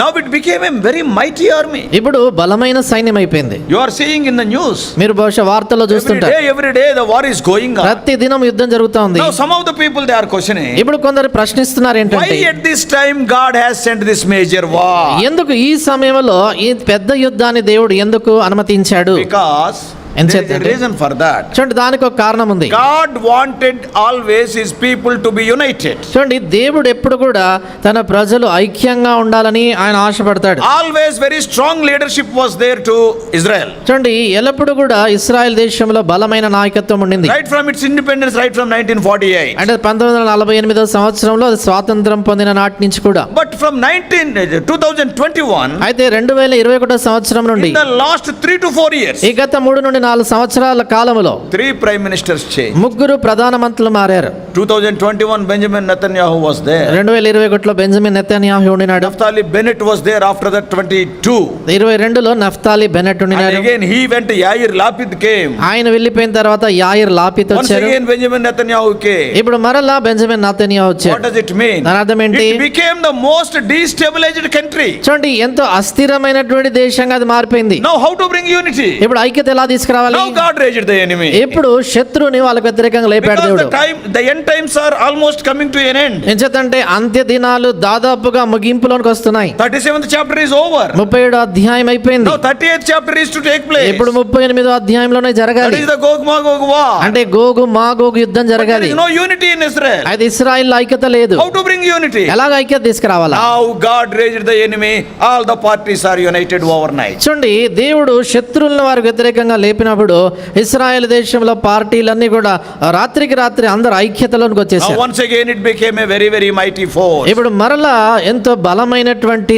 now it became a very mighty army. ఇప్పుడు బలమైన సైన్యం అయిపోయింది. You are seeing in the news. మీరు బహుశా వార్తల్లో చూస్తుంటారు. Every day the war is going on. ప్రతి దినం యుద్ధం జరుగుతా ఉంది. Now some of the people they are questioning, ఇప్పుడు కొందరు ప్రశ్నిస్తున్నారు why ఏంటంటే, at this time God has sent this major war? ఎందుకు ఈ సమయంలో ఈ పెద్ద యుద్ధాన్ని దేవుడు ఎందుకు అనుమతించాడు? Because there is a reason for that. చూడండి, దానికి ఒక కారణం ఉంది. God wanted always his people to be united. చూడండి, దేవుడు ఎప్పుడు కూడా తన ప్రజలు ఐక్యంగా ఉండాలని ఆయన ఆశపడతాడు. Always very strong leadership was there to Israel. చూడండి, ఎల్లప్పుడూ కూడా ఇశ్రాయేల్ దేశంలో బలమైన నాయకత్వం ఉండింది. Right from its independence, right from 1948. అంటే 1948వ సంవత్సరంలో అది స్వాతంత్రం పొందిన నాటి నుంచి కూడా. But from 2021, అయితే 2021 సంవత్సరం నుండి in the last 3 to 4 years, ఈ గత 3 నుండి 4 సంవత్సరాల కాలంలో 3 prime ministers changed. 3 ప్రధానమంత్రులు మారారు. 2021 Benjamin Netanyahu was there. 2021లో బెంజమిన్ నెతన్యాహు ఉండినాడు. Naphtali Bennett was there after that 22. 22లో నఫ్తాలి బెనెట్ And ఉండినాడు. again he went, Yair Lapid came. ఆయన వెళ్ళిపోయిన తర్వాత యాయిర్ లాపిత్ Once వచ్చారు. again Benjamin Netanyahu came. ఇప్పుడు మరలా బెంజమిన్ నెతన్యాహు What వచ్చారు. does it mean? దాని అర్థం ఏంటి? It became the most destabilized country. చూడండి ఎంతో అస్థిరమైనటువంటి దేశంగా అది మారిపోయింది. Now how to bring unity? ఇప్పుడు ఐక్యత ఎలా తీసుకురావాలి? Now God raised the enemy. ఇప్పుడు శత్రువుని వాళ్ళకి వ్యతిరేకంగా లేపాడు Because దేవుడు. the end times are almost coming to an end. ఎంచేతంటే అంత్య దినాలు దాదాపుగా ముగింపులోనికి వస్తున్నాయి. 37th chapter is over. 37వ అధ్యాయం అయిపోయింది. Now 38th chapter is to take place. ఇప్పుడు 38వ అధ్యాయంలోనే That జరగాలి. is the Gog Magog war. అంటే గోగు మాగోగు యుద్ధం There జరగాలి. is no unity in Israel. అయితే ఇశ్రాయేల్ ఐక్యత లేదు. How to bring unity? ఎలాగ ఐక్యత తీసుకురావాలా? Now God raised the enemy. All the parties are united overnight. చూడండి దేవుడు శత్రువులను వారికి వ్యతిరేకంగా లేపినప్పుడు ఇశ్రాయేల్ దేశంలో పార్టీలన్నీ కూడా రాత్రికి రాత్రి అందరు ఐక్యతలోనికి Now వచ్చేసారు. once again it became a very very mighty force. ఇప్పుడు మరలా ఎంతో బలమైనటువంటి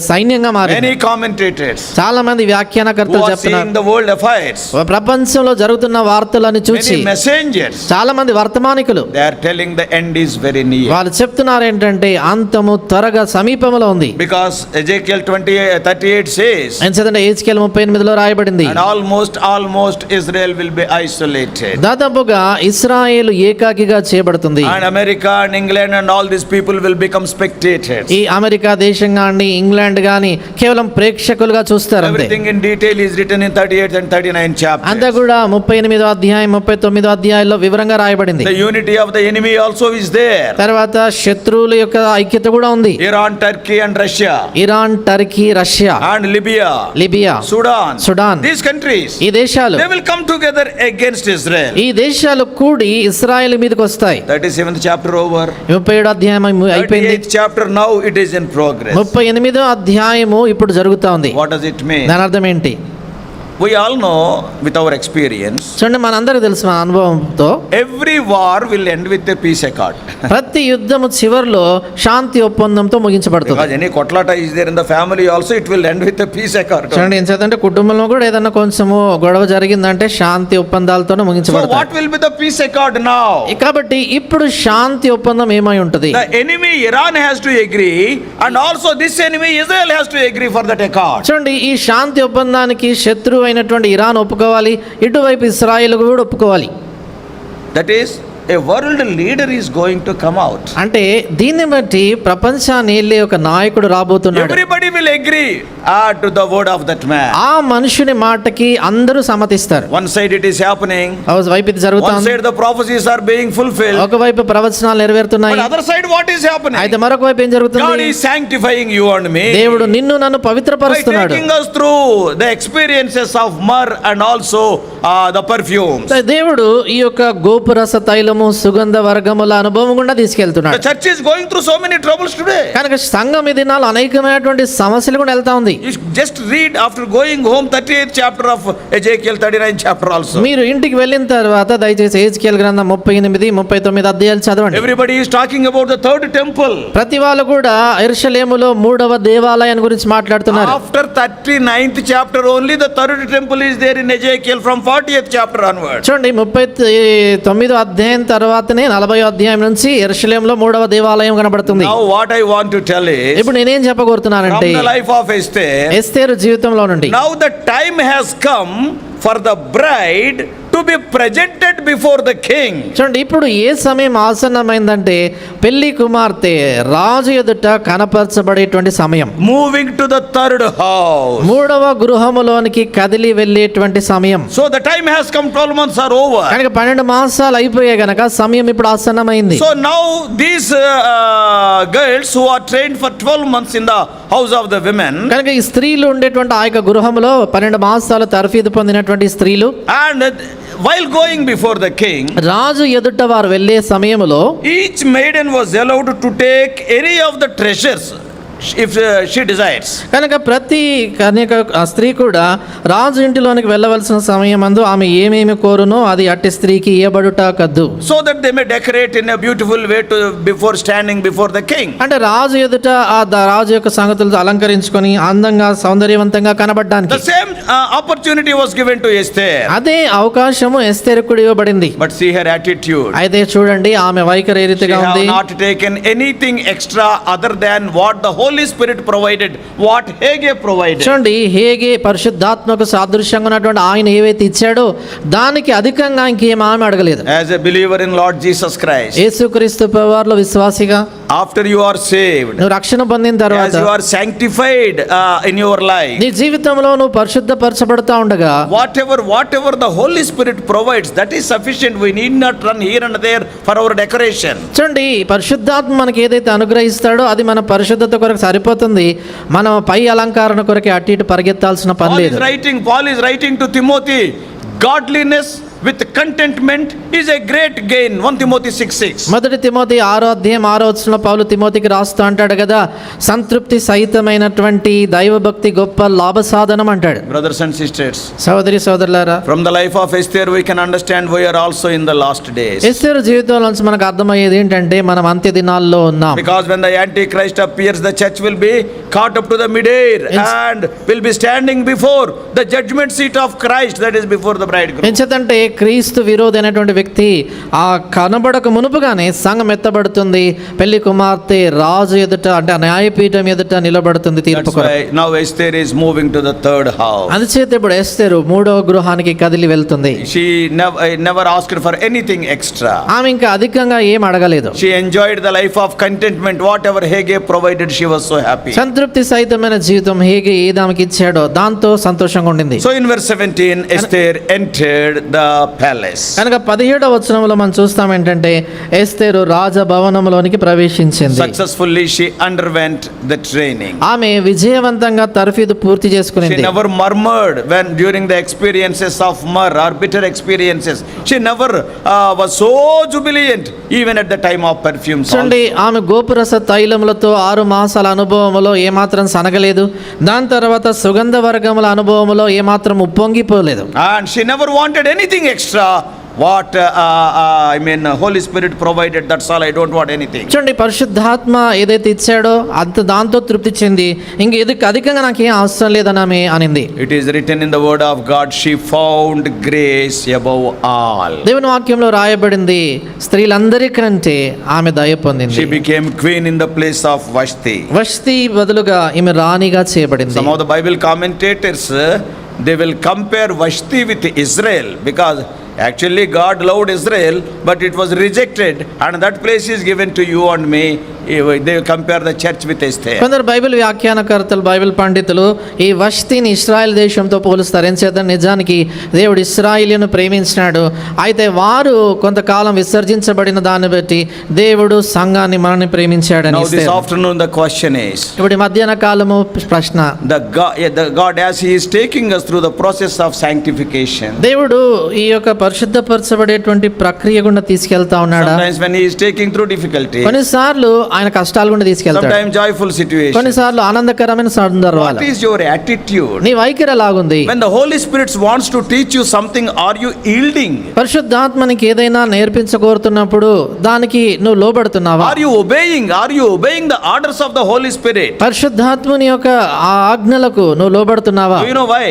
సైన్యంగా మారింది. Many commentators చాలా మంది who వ్యాఖ్యానకర్తలు are చెప్తున్నారు seeing the world affairs, ప్రపంచంలో జరుగుతున్న వార్తలను చూసి many messengers, చాలా మంది వర్తమానికులు they are telling the end is very near. వాళ్ళు చెప్తున్నారు ఏంటంటే అంతము త్వరగా సమీపంలో ఉంది. Because Ezekiel 38 says, ఎందుకంటే హెజ్కేల్ 38లో రాయబడింది, and almost Israel will be isolated. దాదాపుగా ఇశ్రాయేలు ఏకాకిగా చేయబడుతుంది. And America and England and all these people will become spectators. ఈ అమెరికా దేశం గాని ఇంగ్లాండ్ గాని కేవలం ప్రేక్షకులుగా చూస్తారు అంతే. Everything in detail is written in 38th and 39th chapters. అంతా కూడా 38వ అధ్యాయం 39వ అధ్యాయంలో వివరంగా రాయబడింది. The unity of the enemy also is there. తర్వాత శత్రువుల యొక్క ఐక్యత కూడా ఉంది. Iran, Turkey and Russia Iran, Turkey, Russia, and Libya, Libya, Sudan, these countries, ఈ దేశాలు they will come together against Israel. ఈ దేశాలు కూడి ఇశ్రాయేలు మీదకి వస్తాయి. 37th chapter over. 37వ అధ్యాయం అయిపోయింది. 38th chapter now it is in progress. 38వ అధ్యాయము ఇప్పుడు జరుగుతా ఉంది. What does it mean? దాని అర్థం ఏంటి? We all know with our experience, చూడండి మనందరికీ తెలుసు మన అనుభవంతో every war will end with a peace accord. ప్రతి యుద్ధము చివర్లో శాంతి ఒప్పందంతో ముగించబడుతుంది. Because any kotlata is there in the family also, it will end with a peace accord. చూడండి ఏం చేద్దంటే కుటుంబంలో కూడా ఏదైనా కొంచెము గొడవ జరిగిందంటే శాంతి ఒప్పందాలతోనే So ముగించబడతాయి. what will be the peace accord now? కాబట్టి ఇప్పుడు శాంతి ఒప్పందం ఏమై ఉంటుంది? The enemy Iran has to agree, and also this enemy Israel has to agree for that accord. చూడండి ఈ శాంతి ఒప్పందానికి శత్రువు అయినటువంటి ఇరాన్ ఒప్పుకోవాలి, ఇటువైపు ఇశ్రాయేల్ కూడా ఒప్పుకోవాలి. That is, a world leader is going to come out. అంటే దీన్ని బట్టి ప్రపంచాన్ని ఏలే ఒక నాయకుడు రాబోతున్నాడు. Everybody will agree to the word of that man. ఆ మనుషుని మాటకి అందరూ సమ్మతిస్తారు. One side it is happening. వైపు ఇది One జరుగుతుంది. side the prophecies are being fulfilled. ఒకవైపు ప్రవచనాలు నెరవేరుతున్నాయి. But other side what is happening? అయితే మరొక వైపు ఏం God జరుగుతుంది? is sanctifying you and me దేవుడు నిన్ను నన్ను by పవిత్రపరుస్తున్నాడు. taking us through the experiences of myrrh and also the perfumes. దేవుడు ఈ యొక్క గోపురస తైలము సుగంధ వర్గముల అనుభవం గుండా The తీసుకెళ్తున్నాడు. church is going through so many troubles today. కనుక సంఘం ఈ దినాలు అనేకమైనటువంటి సమస్యలు కూడా వెళ్తా ఉంది. You just read after going home 38th chapter of Ezekiel, 39th chapter also. మీరు ఇంటికి వెళ్ళిన తర్వాత దయచేసి హెజ్కేల్ గ్రంథం 38, 39 అధ్యాయాలు చదవండి. Everybody is talking about the third temple. ప్రతి వాళ్ళు కూడా యెరూషలేములో 3వ దేవాలయం గురించి మాట్లాడుతున్నారు. After 39th chapter only the third temple is there in Ezekiel from 40th chapter onwards. చూడండి 39వ అధ్యాయం తర్వాతనే 40వ అధ్యాయం నుంచి యెరూషలేములో 3వ దేవాలయం కనబడుతుంది. Now what I want to tell is, ఇప్పుడు నేనేం from చెప్పగోరుతున్నానంటే the life of Esther, ఎస్తేరు జీవితంలో నుండి now the time has come for the bride to be presented before the king. చూడండి ఇప్పుడు ఏ సమయం ఆసన్నమైందంటే పెళ్లి కుమార్తె రాజు ఎదుట కనపరచబడేటువంటి సమయం. Moving to the third house. 3వ గృహములోనికి కదిలి వెళ్ళేటువంటి సమయం. So the time has come, 12 months are over. కనుక 12 మాసాలు అయిపోయాయి గనక సమయం ఇప్పుడు ఆసన్నమైంది. So now these girls who are trained for 12 months in the house of the women, కనుక ఈ స్త్రీలు ఉండేటువంటి ఆ యొక్క గృహములో 12 మాసాలు తర్ఫీదు పొందినటువంటి స్త్రీలు and while going before the king, రాజు ఎదుట వారు వెళ్ళే సమయములో each maiden was allowed to take any of the treasures if she desires. కనుక ప్రతి కన్యక ఆ స్త్రీ కూడా రాజు ఇంటిలోనికి వెళ్ళవలసిన సమయమందు ఆమె ఏమేమి కోరునో అది అట్టి స్త్రీకి ఇయ్యబడుట కద్దు. So that they may decorate in a beautiful way before standing before the king. అంటే రాజు ఎదుట రాజు యొక్క సంగతులతో అలంకరించుకొని అందంగా సౌందర్యవంతంగా కనబడడానికి. The same opportunity was given to Esther. అదే అవకాశము ఎస్తేరుకు కూడా ఇవ్వబడింది. But see her attitude. అయితే చూడండి ఆమె వైఖరి ఏ She రీతిగా have ఉంది. not taken anything extra other than what the Holy Spirit provided, what Haggai provided. చూడండి హేగే పరిశుద్ధాత్మకు సాదృశ్యంగా ఉన్నటువంటి ఆయన ఏవైతే ఇచ్చాడో దానికి అధికంగా ఇంకేం ఆమె అడగలేదు. As a believer in Lord Jesus Christ, యేసుక్రీస్తు ప్రభువారిలో విశ్వాసిగా after you are saved, నువ్వు రక్షణ పొందిన as తర్వాత you are sanctified in your life, నీ జీవితంలో నువ్వు పరిశుద్ధపరచబడతా ఉండగా whatever the Holy Spirit provides, that is sufficient. We need not run here and there for our decoration. చూడండి పరిశుద్ధాత్మ మనకి ఏదైతే అనుగ్రహిస్తాడో అది మన పరిశుద్ధత కొరకు సరిపోతుంది. మనం పై అలంకరణ కొరకు అటు ఇటు పరిగెత్తాల్సిన పని లేదు. Paul is writing to Timothy, godliness with contentment is a great gain. 1 Timothy 6:6. మొదటి తిమోతి 6:6 పౌలు తిమోతికి రాస్తూ అంటాడు కదా, సంతృప్తి సహితమైనటువంటి దైవభక్తి గొప్ప లాభ సాధనం అంటాడు. Brothers and sisters, సోదరి సోదరులారా, from the life of Esther we can understand we are also in the last days. ఎస్తేరు జీవితంలో నుంచి మనకు అర్థమయ్యేది ఏంటంటే మనం అంత్య దినాల్లో ఉన్నాం. Because when the Antichrist appears, the church will be caught up to the mid-air and will be standing before the judgment seat of Christ, that is before the bridegroom. ఎంచేతంటే క్రీస్తు విరోధి అయినటువంటి వ్యక్తి ఆ కనబడక మునుపుగానే సంఘం ఎత్తబడుతుంది. పెళ్లి కుమార్తె రాజు ఎదుట అంటే ఆ న్యాయపీఠం ఎదుట నిలబడుతుంది తీర్పు That's కొరకు. why now Esther is moving to the third house. అందుచేత ఇప్పుడు ఎస్తేరు 3వ గృహానికి కదిలి వెళ్తుంది. She never asked for anything extra. ఆమె ఇంకా అధికంగా ఏం అడగలేదు. She enjoyed the life of contentment. Whatever Haggai provided, she was so happy. సంతృప్తి సహితమైన జీవితం హేగే ఏది ఆమెకి ఇచ్చాడో దాంతో సంతోషంగా ఉండింది. So in verse 17, Esther entered the palace. కనుక 17వ వచనంలో మనం చూస్తాం ఏంటంటే ఎస్తేరు రాజభవనంలోనికి ప్రవేశించింది. Successfully she underwent the training. ఆమె విజయవంతంగా తర్ఫీదు పూర్తి She చేసుకునింది. never murmured when during the experiences of myrrh or bitter experiences. She never was so jubilant even at the time of perfumes. చూడండి ఆమె గోపురస తైలములతో 6 మాసాల అనుభవములో ఏమాత్రం సనగలేదు. దాని తర్వాత సుగంధ వర్గముల అనుభవములో ఏమాత్రం ఉప్పొంగిపోలేదు. And she never wanted anything extra. What Holy Spirit provided, that's all. I don't want anything. చూడండి పరిశుద్ధాత్మ ఏదైతే ఇచ్చాడో అంత దాంతో తృప్తి చెంది ఇంక ఎదుకు అధికంగా నాకు ఏం అవసరం లేదని ఆమె అనింది. It is written in the word of God, she found grace above all. దేవుని వాక్యంలో రాయబడింది స్త్రీలందరికంటే ఆమె దయ పొందింది. She became queen in the place of Vashti. వష్తి బదులుగా ఈమె రాణిగా చేయబడింది. Some of the Bible commentators, they will compare Vashti with Israel, because actually God loved Israel, but it was rejected, and that place is given to you and me. They compare the church with Esther. కొందరు Bible వ్యాఖ్యానకర్తలు Bible పండితులు ఈ వష్తిని ఇశ్రాయేల్ దేశంతో పోలుస్తారు. ఎంచేత నిజానికి దేవుడు ఇశ్రాయేలును ప్రేమించినాడు. అయితే వారు కొంతకాలం విసర్జించబడిన దాన్ని బట్టి దేవుడు సంఘాన్ని మనల్ని ప్రేమించాడని. Now this afternoon the question is, ఇప్పుడు మధ్యాహ్న కాలము ప్రశ్న, the God as he is taking us through the process of sanctification, దేవుడు ఈ యొక్క పరిశుద్ధపరచబడేటువంటి ప్రక్రియ గుండా తీసుకెళ్తా ఉన్నాడా? sometimes when he is taking through difficulty, కొన్నిసార్లు ఆయన కష్టాలు గుండా తీసుకెళ్తాడు, sometimes joyful situation. కొన్నిసార్లు ఆనందకరమైన సందర్భాలు. What is your attitude? నీ వైఖరి ఎలాగుంది? When the Holy Spirit wants to teach you something, are you yielding? పరిశుద్ధాత్మనికి ఏదైనా నేర్పించకోరుతున్నప్పుడు దానికి నువ్వు లోబడుతున్నావా? Are you obeying? Are you obeying the orders of the Holy Spirit? పరిశుద్ధాత్ముని యొక్క ఆ ఆజ్ఞలకు నువ్వు లోబడుతున్నావా? Do you know why?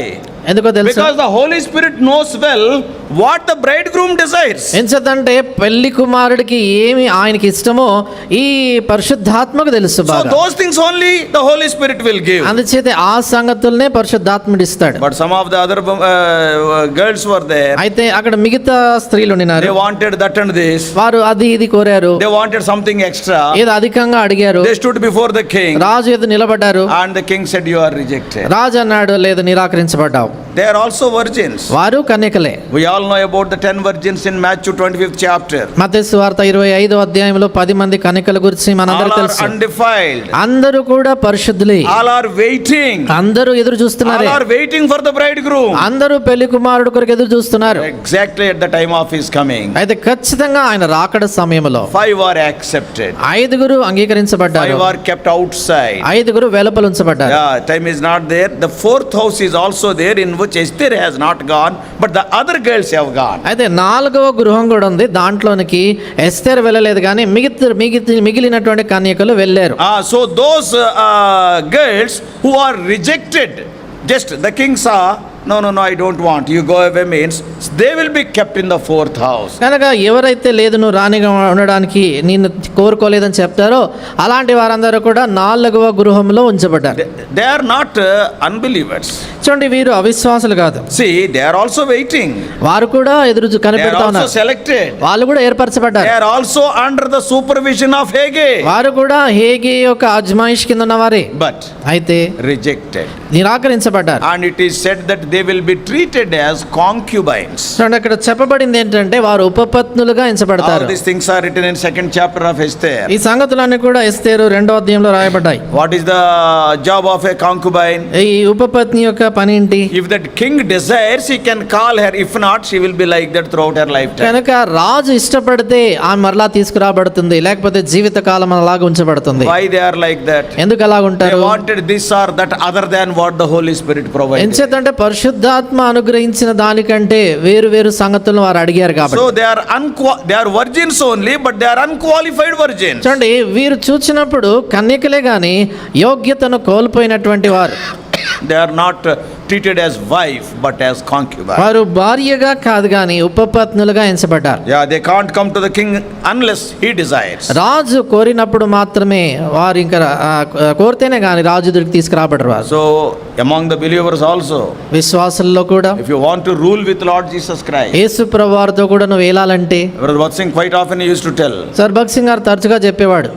ఎందుకో తెలుసు? Because the Holy Spirit knows well what the bridegroom desires. ఎంచేతంటే పెళ్లి కుమారుడికి ఏమి ఆయనకి ఇష్టమో ఈ పరిశుద్ధాత్మకు తెలుసు So బాగా. those things only the Holy Spirit will give. అందుచేత ఆ సంగతుల్నే పరిశుద్ధాత్ముడు ఇస్తాడు. But some of the other girls were there. అయితే అక్కడ మిగతా స్త్రీలు They ఉన్నారు. wanted that and this. వారు అది ఇది కోరారు, They wanted something extra. ఏదో అధికంగా అడిగారు. They stood before the king, రాజు ఎదురు నిలబడ్డారు. and the king said, "You are rejected." రాజు అన్నాడు, లేదు నిరాకరించబడ్డావు. They are also virgins. వారు కన్యకలే. We all know about the 10 virgins in Matthew 25th chapter. మత్తయి సువార్త 25వ అధ్యాయంలో 10 మంది కన్యకల గురించి All మనందరికీ are తెలుసు. undefiled. అందరూ కూడా పరిశుద్ధులే. All are waiting. అందరూ ఎదురు All చూస్తున్నారు. are waiting for the bridegroom. అందరూ పెళ్లి కుమారుడు కొరకు ఎదురు చూస్తున్నారు. Exactly at the time of his coming. అయితే ఖచ్చితంగా ఆయన రాకడ సమయంలో 5 are accepted. 5 అంగీకరించబడ్డారు. 5 are kept outside. 5 వెలుపల ఉంచబడ్డారు. Yeah, time is not there. The 4th house is also there, in which Esther has not gone, but the other girls have gone. అయితే 4వ గృహం కూడా ఉంది. దాంట్లోనికి ఎస్తేర్ వెళ్ళలేదు, కానీ మిగిలినటువంటి కన్యకలు వెళ్ళారు. So those girls who are rejected, just the king saw, no, I don't want, you go away, means they will be kept in the 4th house. కనుక ఎవరైతే లేదు నువ్వు రాణిగా ఉండడానికి నిన్ను కోరుకోలేదని చెప్తారో అలాంటి వారందరూ కూడా 4వ గృహంలో ఉంచబడ్డారు. They are not unbelievers. చూడండి, వీరు అవిశ్వాసులు కాదు. See, they are also waiting. వారు కూడా ఎదురు They are కనిపెడతా also ఉన్నారు. selected. వాళ్ళు కూడా ఏర్పరచబడ్డారు. They are also under the supervision of Haggai, వారు కూడా హేగే యొక్క అజ్మాయిష్ కింద ఉన్నవారే, but అయితే rejected. నిరాకరించబడ్డారు. And it is said that they will be treated as concubines. చూడండి, అక్కడ చెప్పబడింది ఏంటంటే వారు ఉపపత్నులుగా All ఎంచబడతారు. these things are written in 2nd chapter of Esther. ఈ సంగతులన్నీ కూడా ఎస్తేరు 2వ అధ్యాయంలో రాయబడ్డాయి. What is the job of a concubine? ఈ ఉపపత్ని యొక్క పని ఏంటి? If that king desires, he can call her. If not, she will be like that throughout her lifetime. కనుక రాజు ఇష్టపడితే ఆమె మరలా తీసుకురాబడుతుంది, లేకపోతే జీవితకాలం అలాగా ఉంచబడుతుంది. Why they are like that? ఎందుకు అలా They ఉంటారు? wanted this or that other than what the Holy Spirit provided. ఎంచేతంటే పరిశుద్ధాత్మ అనుగ్రహించిన దానికంటే వేరు వేరు సంగతులను వారు అడిగారు కాబట్టి. So they are virgins only, but they are unqualified virgins. చూడండి, వీరు చూచినప్పుడు కన్యకలే గాని యోగ్యతను కోల్పోయినటువంటి వారు. They are not treated as wife, but as concubine. వారు భార్యగా కాదు గాని ఉపపత్నులుగా ఎంచబడ్డారు. Yeah, they can't come to the king unless he desires. రాజు కోరినప్పుడు మాత్రమే వారు ఇంకా కోరితేనే గాని రాజు దగ్గరికి తీసుకురాబడరు వారు. So among the believers also, విశ్వాసుల్లో కూడా if you want to rule with Lord Jesus Christ, యేసు ప్రభువారితో కూడా నువ్వు ఏలాలంటే, Brother Wat Singh quite often he used to tell, sir Bhagat Singh గారు తరచుగా చెప్పేవాడు,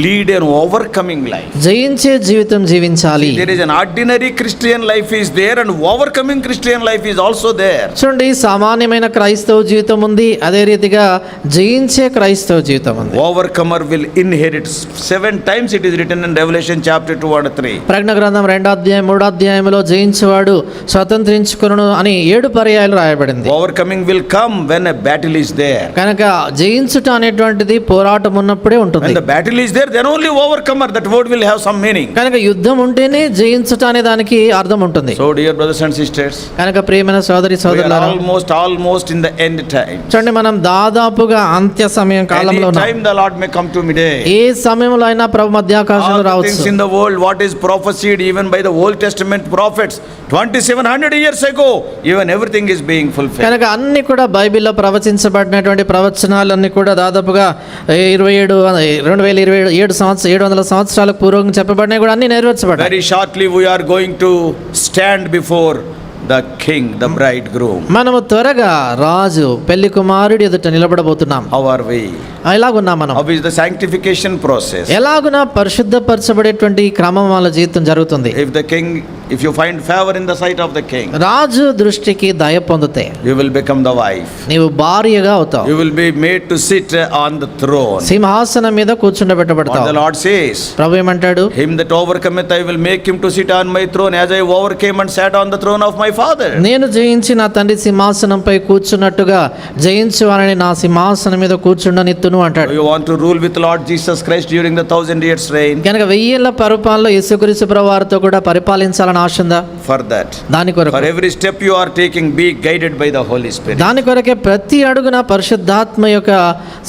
lead an overcoming life. జయించే జీవితం జీవించాలి. There is an ordinary Christian life is there, and overcoming Christian life is also there. చూడండి, సామాన్యమైన క్రైస్తవ జీవితం ఉంది, అదే రీతిగా జయించే క్రైస్తవ జీవితం ఉంది. Overcomer will inherit. 7 times it is written in Revelation chapter 2 and 3. ప్రకటన గ్రంథం 2వ అధ్యాయం 3వ అధ్యాయంలో జయించేవాడు స్వతంత్రించుకొనును అని 7 పర్యాయాలు రాయబడింది. Overcoming will come when a battle is there. కనుక జయించుట అనేటువంటిది పోరాటం ఉన్నప్పుడే ఉంటుంది. When the battle is there, then only overcomer, that word will have some meaning. కనుక యుద్ధం ఉంటేనే జయించుట అనే దానికి అర్థం ఉంటుంది. So dear brothers and sisters, కనుక ప్రియమైన సోదరి we are సోదరులారా, almost in the end time. చూడండి, మనం దాదాపుగా అంత్య సమయం కాలంలో Any ఉన్నాం. time the Lord may come to midday. ఏ సమయంలో అయినా ప్రభు మధ్యాకాశంలో All the రావచ్చు. things in the world, what is prophesied even by the Old Testament prophets 2700 years ago, even everything is being fulfilled. కనుక అన్ని కూడా బైబిల్లో ప్రవచించబడినటువంటి ప్రవచనాలన్నీ కూడా దాదాపుగా 700 సంవత్సరాలకు పూర్వం చెప్పబడినవి కూడా అన్ని నెరవేర్చబడ్డాయి. Very shortly we are going to stand before the king, the bridegroom. మనము త్వరగా రాజు పెళ్లి కుమారుడి ఎదుట నిలబడబోతున్నాం. How are we? ఎలాగున్నాం మనం? How is the sanctification process? ఎలాగునా పరిశుద్ధపరచబడేటువంటి క్రమం వాళ్ళ జీవితం జరుగుతుంది. If you find favor in the sight of the king, రాజు దృష్టికి దయ పొందితే you will become the wife. నీవు భార్యగా అవుతావు. You will be made to sit on the throne. సింహాసనం మీద What కూర్చుండబెట్టబడతావు. the Lord says, ప్రభు ఏమంటాడు? him that overcometh I will make him to sit on my throne, as I overcame and sat on the throne of my father. నేను జయించి నా తండ్రి సింహాసనంపై కూర్చున్నట్టుగా జయించు వారిని నా సింహాసనం మీద కూర్చుండనిత్తును అంటాడు. You want to rule with Lord Jesus Christ during the 1000 years reign? కనుక 1000 ఏళ్ల పరిపాలనలో యేసుక్రీస్తు ప్రభువారితో కూడా పరిపాలించాలని ఆశ ఉందా? For that, దాని కొరకు, for every step you are taking, be guided by the Holy Spirit. దాని కొరకే ప్రతి అడుగున పరిశుద్ధాత్మ యొక్క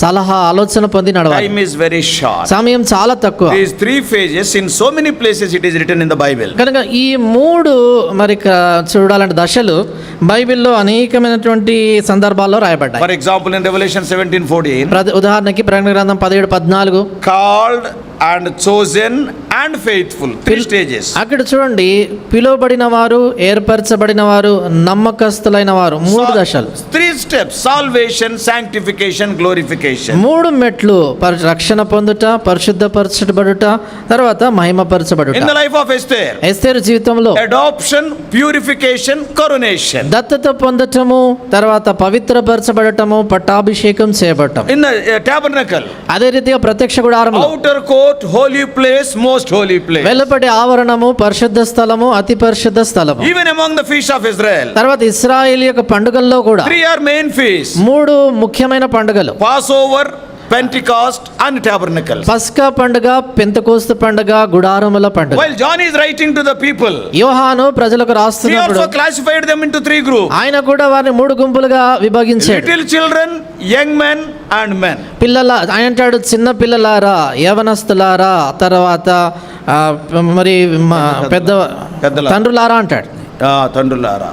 సలహా ఆలోచన పొంది నడవాలి. Time is very short. సమయం చాలా తక్కువ. These 3 phases, in so many places it is written in the Bible. కనుక ఈ 3 మరి చూడాలంటే దశలు బైబిల్లో అనేకమైనటువంటి సందర్భాల్లో రాయబడ్డాయి. For example, in Revelation 17:14, ఉదాహరణకి ప్రకటన గ్రంథం 17:14, called and chosen and faithful. Three stages. అక్కడ చూడండి, పిలువబడిన వారు, ఏర్పరచబడిన వారు, నమ్మకస్తులైన వారు, మూడు దశలు. Three steps: salvation, sanctification, glorification. మూడు మెట్లు: రక్షణ పొందుట, పరిశుద్ధపరచబడుట, తర్వాత మహిమపరచబడుట. In the life of Esther, ఎస్తేరు జీవితంలో adoption, purification, coronation. దత్తత పొందటము, తర్వాత పవిత్రపరచబడటము, పట్టాభిషేకం చేయబడటం. In the tabernacle, అదే రీతిగా ప్రత్యక్ష గుడారము, outer court, holy place, most holy place. వెలుపటి ఆవరణము, పరిశుద్ధ స్థలము, అతి పరిశుద్ధ స్థలము. Even among the feasts of Israel, తర్వాత ఇశ్రాయేల్ యొక్క పండుగల్లో కూడా three are main feasts: మూడు ముఖ్యమైన పండుగలు: Passover, Pentecost, and Tabernacle. పస్కా పండుగ, పెంతెకోస్తు పండుగ, గుడారముల పండుగ. While John is writing to the people, యోహాను ప్రజలకు he రాస్తున్నప్పుడు also classified them into three groups: ఆయన కూడా వారిని మూడు గుంపులుగా విభజించాడు. little children, young men, and men. పిల్లల, ఆయన అంటాడు, చిన్న పిల్లలారా, యవనస్తులారా, తర్వాత మరి పెద్ద పెద్దలారా. తండ్రులారా అంటాడు. తండ్రులారా.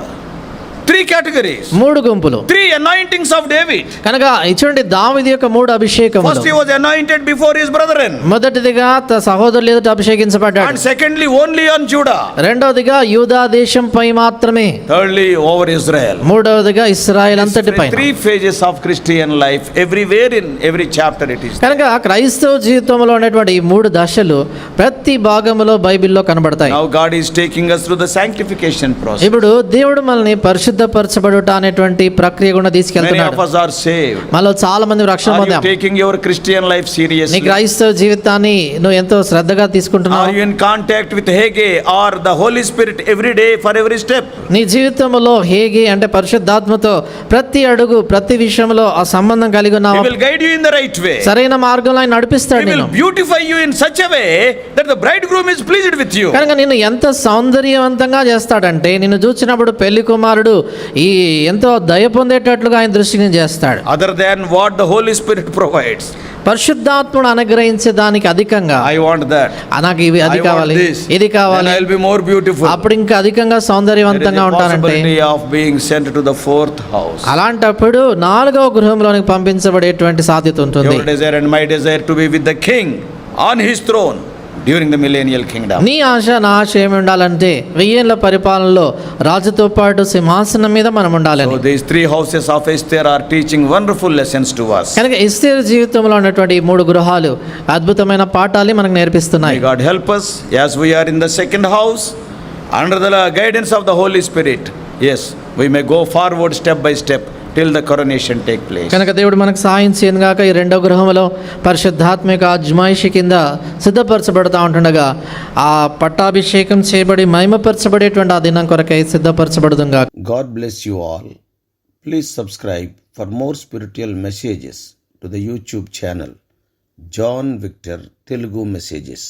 Three categories. మూడు గుంపులు. Three anointings of David. కనుక చూడండి, దావీదు యొక్క మూడు అభిషేకములు. First he was anointed before his brethren. మొదటిదిగా సహోదరులు ఎదుట అభిషేకించబడ్డాడు. And secondly only on Judah. రెండవదిగా యూదా దేశంపై మాత్రమే. Thirdly over Israel. మూడవదిగా Israel అంతటిపై. Three phases of Christian life. Everywhere in every chapter it is. కనుక క్రైస్తవ జీవితంలో ఉన్నటువంటి ఈ మూడు దశలు ప్రతి భాగములో బైబిల్లో కనబడతాయి. Now God is taking us through the sanctification process. ఇప్పుడు దేవుడు మనల్ని పరిశుద్ధపరచబడుట అనేటువంటి ప్రక్రియ గుండా Many తీసుకెళ్తున్నాడు. of us are saved. మనలో చాలా మంది రక్షణ Are you పొందాం. taking your Christian life నీ seriously? క్రైస్తవ జీవితాన్ని నువ్వు ఎంతో శ్రద్ధగా తీసుకుంటున్నావు. Are you in contact with Haggai or the Holy Spirit every day for every step? నీ జీవితంలో హేగే అంటే పరిశుద్ధాత్మతో ప్రతి అడుగు, ప్రతి విషయంలో ఆ సంబంధం కలిగి He ఉన్నావు. will guide you in the right way. సరైన మార్గంలో ఆయన నడిపిస్తాడు He will నేను. beautify you in such a way that the bridegroom is pleased with you. కనుక నిన్ను ఎంత సౌందర్యవంతంగా చేస్తాడంటే, నిన్ను చూసినప్పుడు పెళ్లి కుమారుడు ఈ ఎంతో దయ పొందేటట్లుగా ఆయన దృష్టిని చేస్తాడు. Other than what the Holy Spirit provides. పరిశుద్ధాత్ముడు అనుగ్రహించే దానికి అధికంగా I want that. నాకు అది I కావాలి, want this. ఇది Then కావాలి, I will be more beautiful. అప్పుడు ఇంకా అధికంగా There is సౌందర్యవంతంగా a ఉంటానంటే, possibility of being sent to the fourth house. అలాంటప్పుడు నాలుగవ గృహంలోనికి పంపించబడేటువంటి సాధ్యత ఉంటుంది. Your desire and my desire to be with the king on his throne during the millennial kingdom. నీ ఆశ, నా ఆశ ఏమి ఉండాలంటే, వెయ్యేళ్ల పరిపాలనలో రాజుతో పాటు సింహాసనం మీద మనం ఉండాలని. So these three houses of Esther are teaching wonderful lessons to us. కనుక ఎస్తేరు జీవితంలో ఉన్నటువంటి ఈ మూడు గృహాలు అద్భుతమైన పాఠాలు మనకు నేర్పిస్తున్నాయి. May God help us as we are in the second house under the guidance of the Holy Spirit. Yes, we may go forward step by step till the coronation take place. కనుక దేవుడు మనకు సహాయం చేయను గాక. ఈ రెండో గృహంలో పరిశుద్ధాత్మిక అజ్మాయిషి కింద సిద్ధపరచబడతా ఉంటుండగా ఆ పట్టాభిషేకం చేయబడి మహిమపరచబడేటువంటి ఆ దినం కొరకై సిద్ధపరచబడుతుంగా. God bless you all. Please subscribe for more spiritual messages to the YouTube channel John Victor Telugu Messages.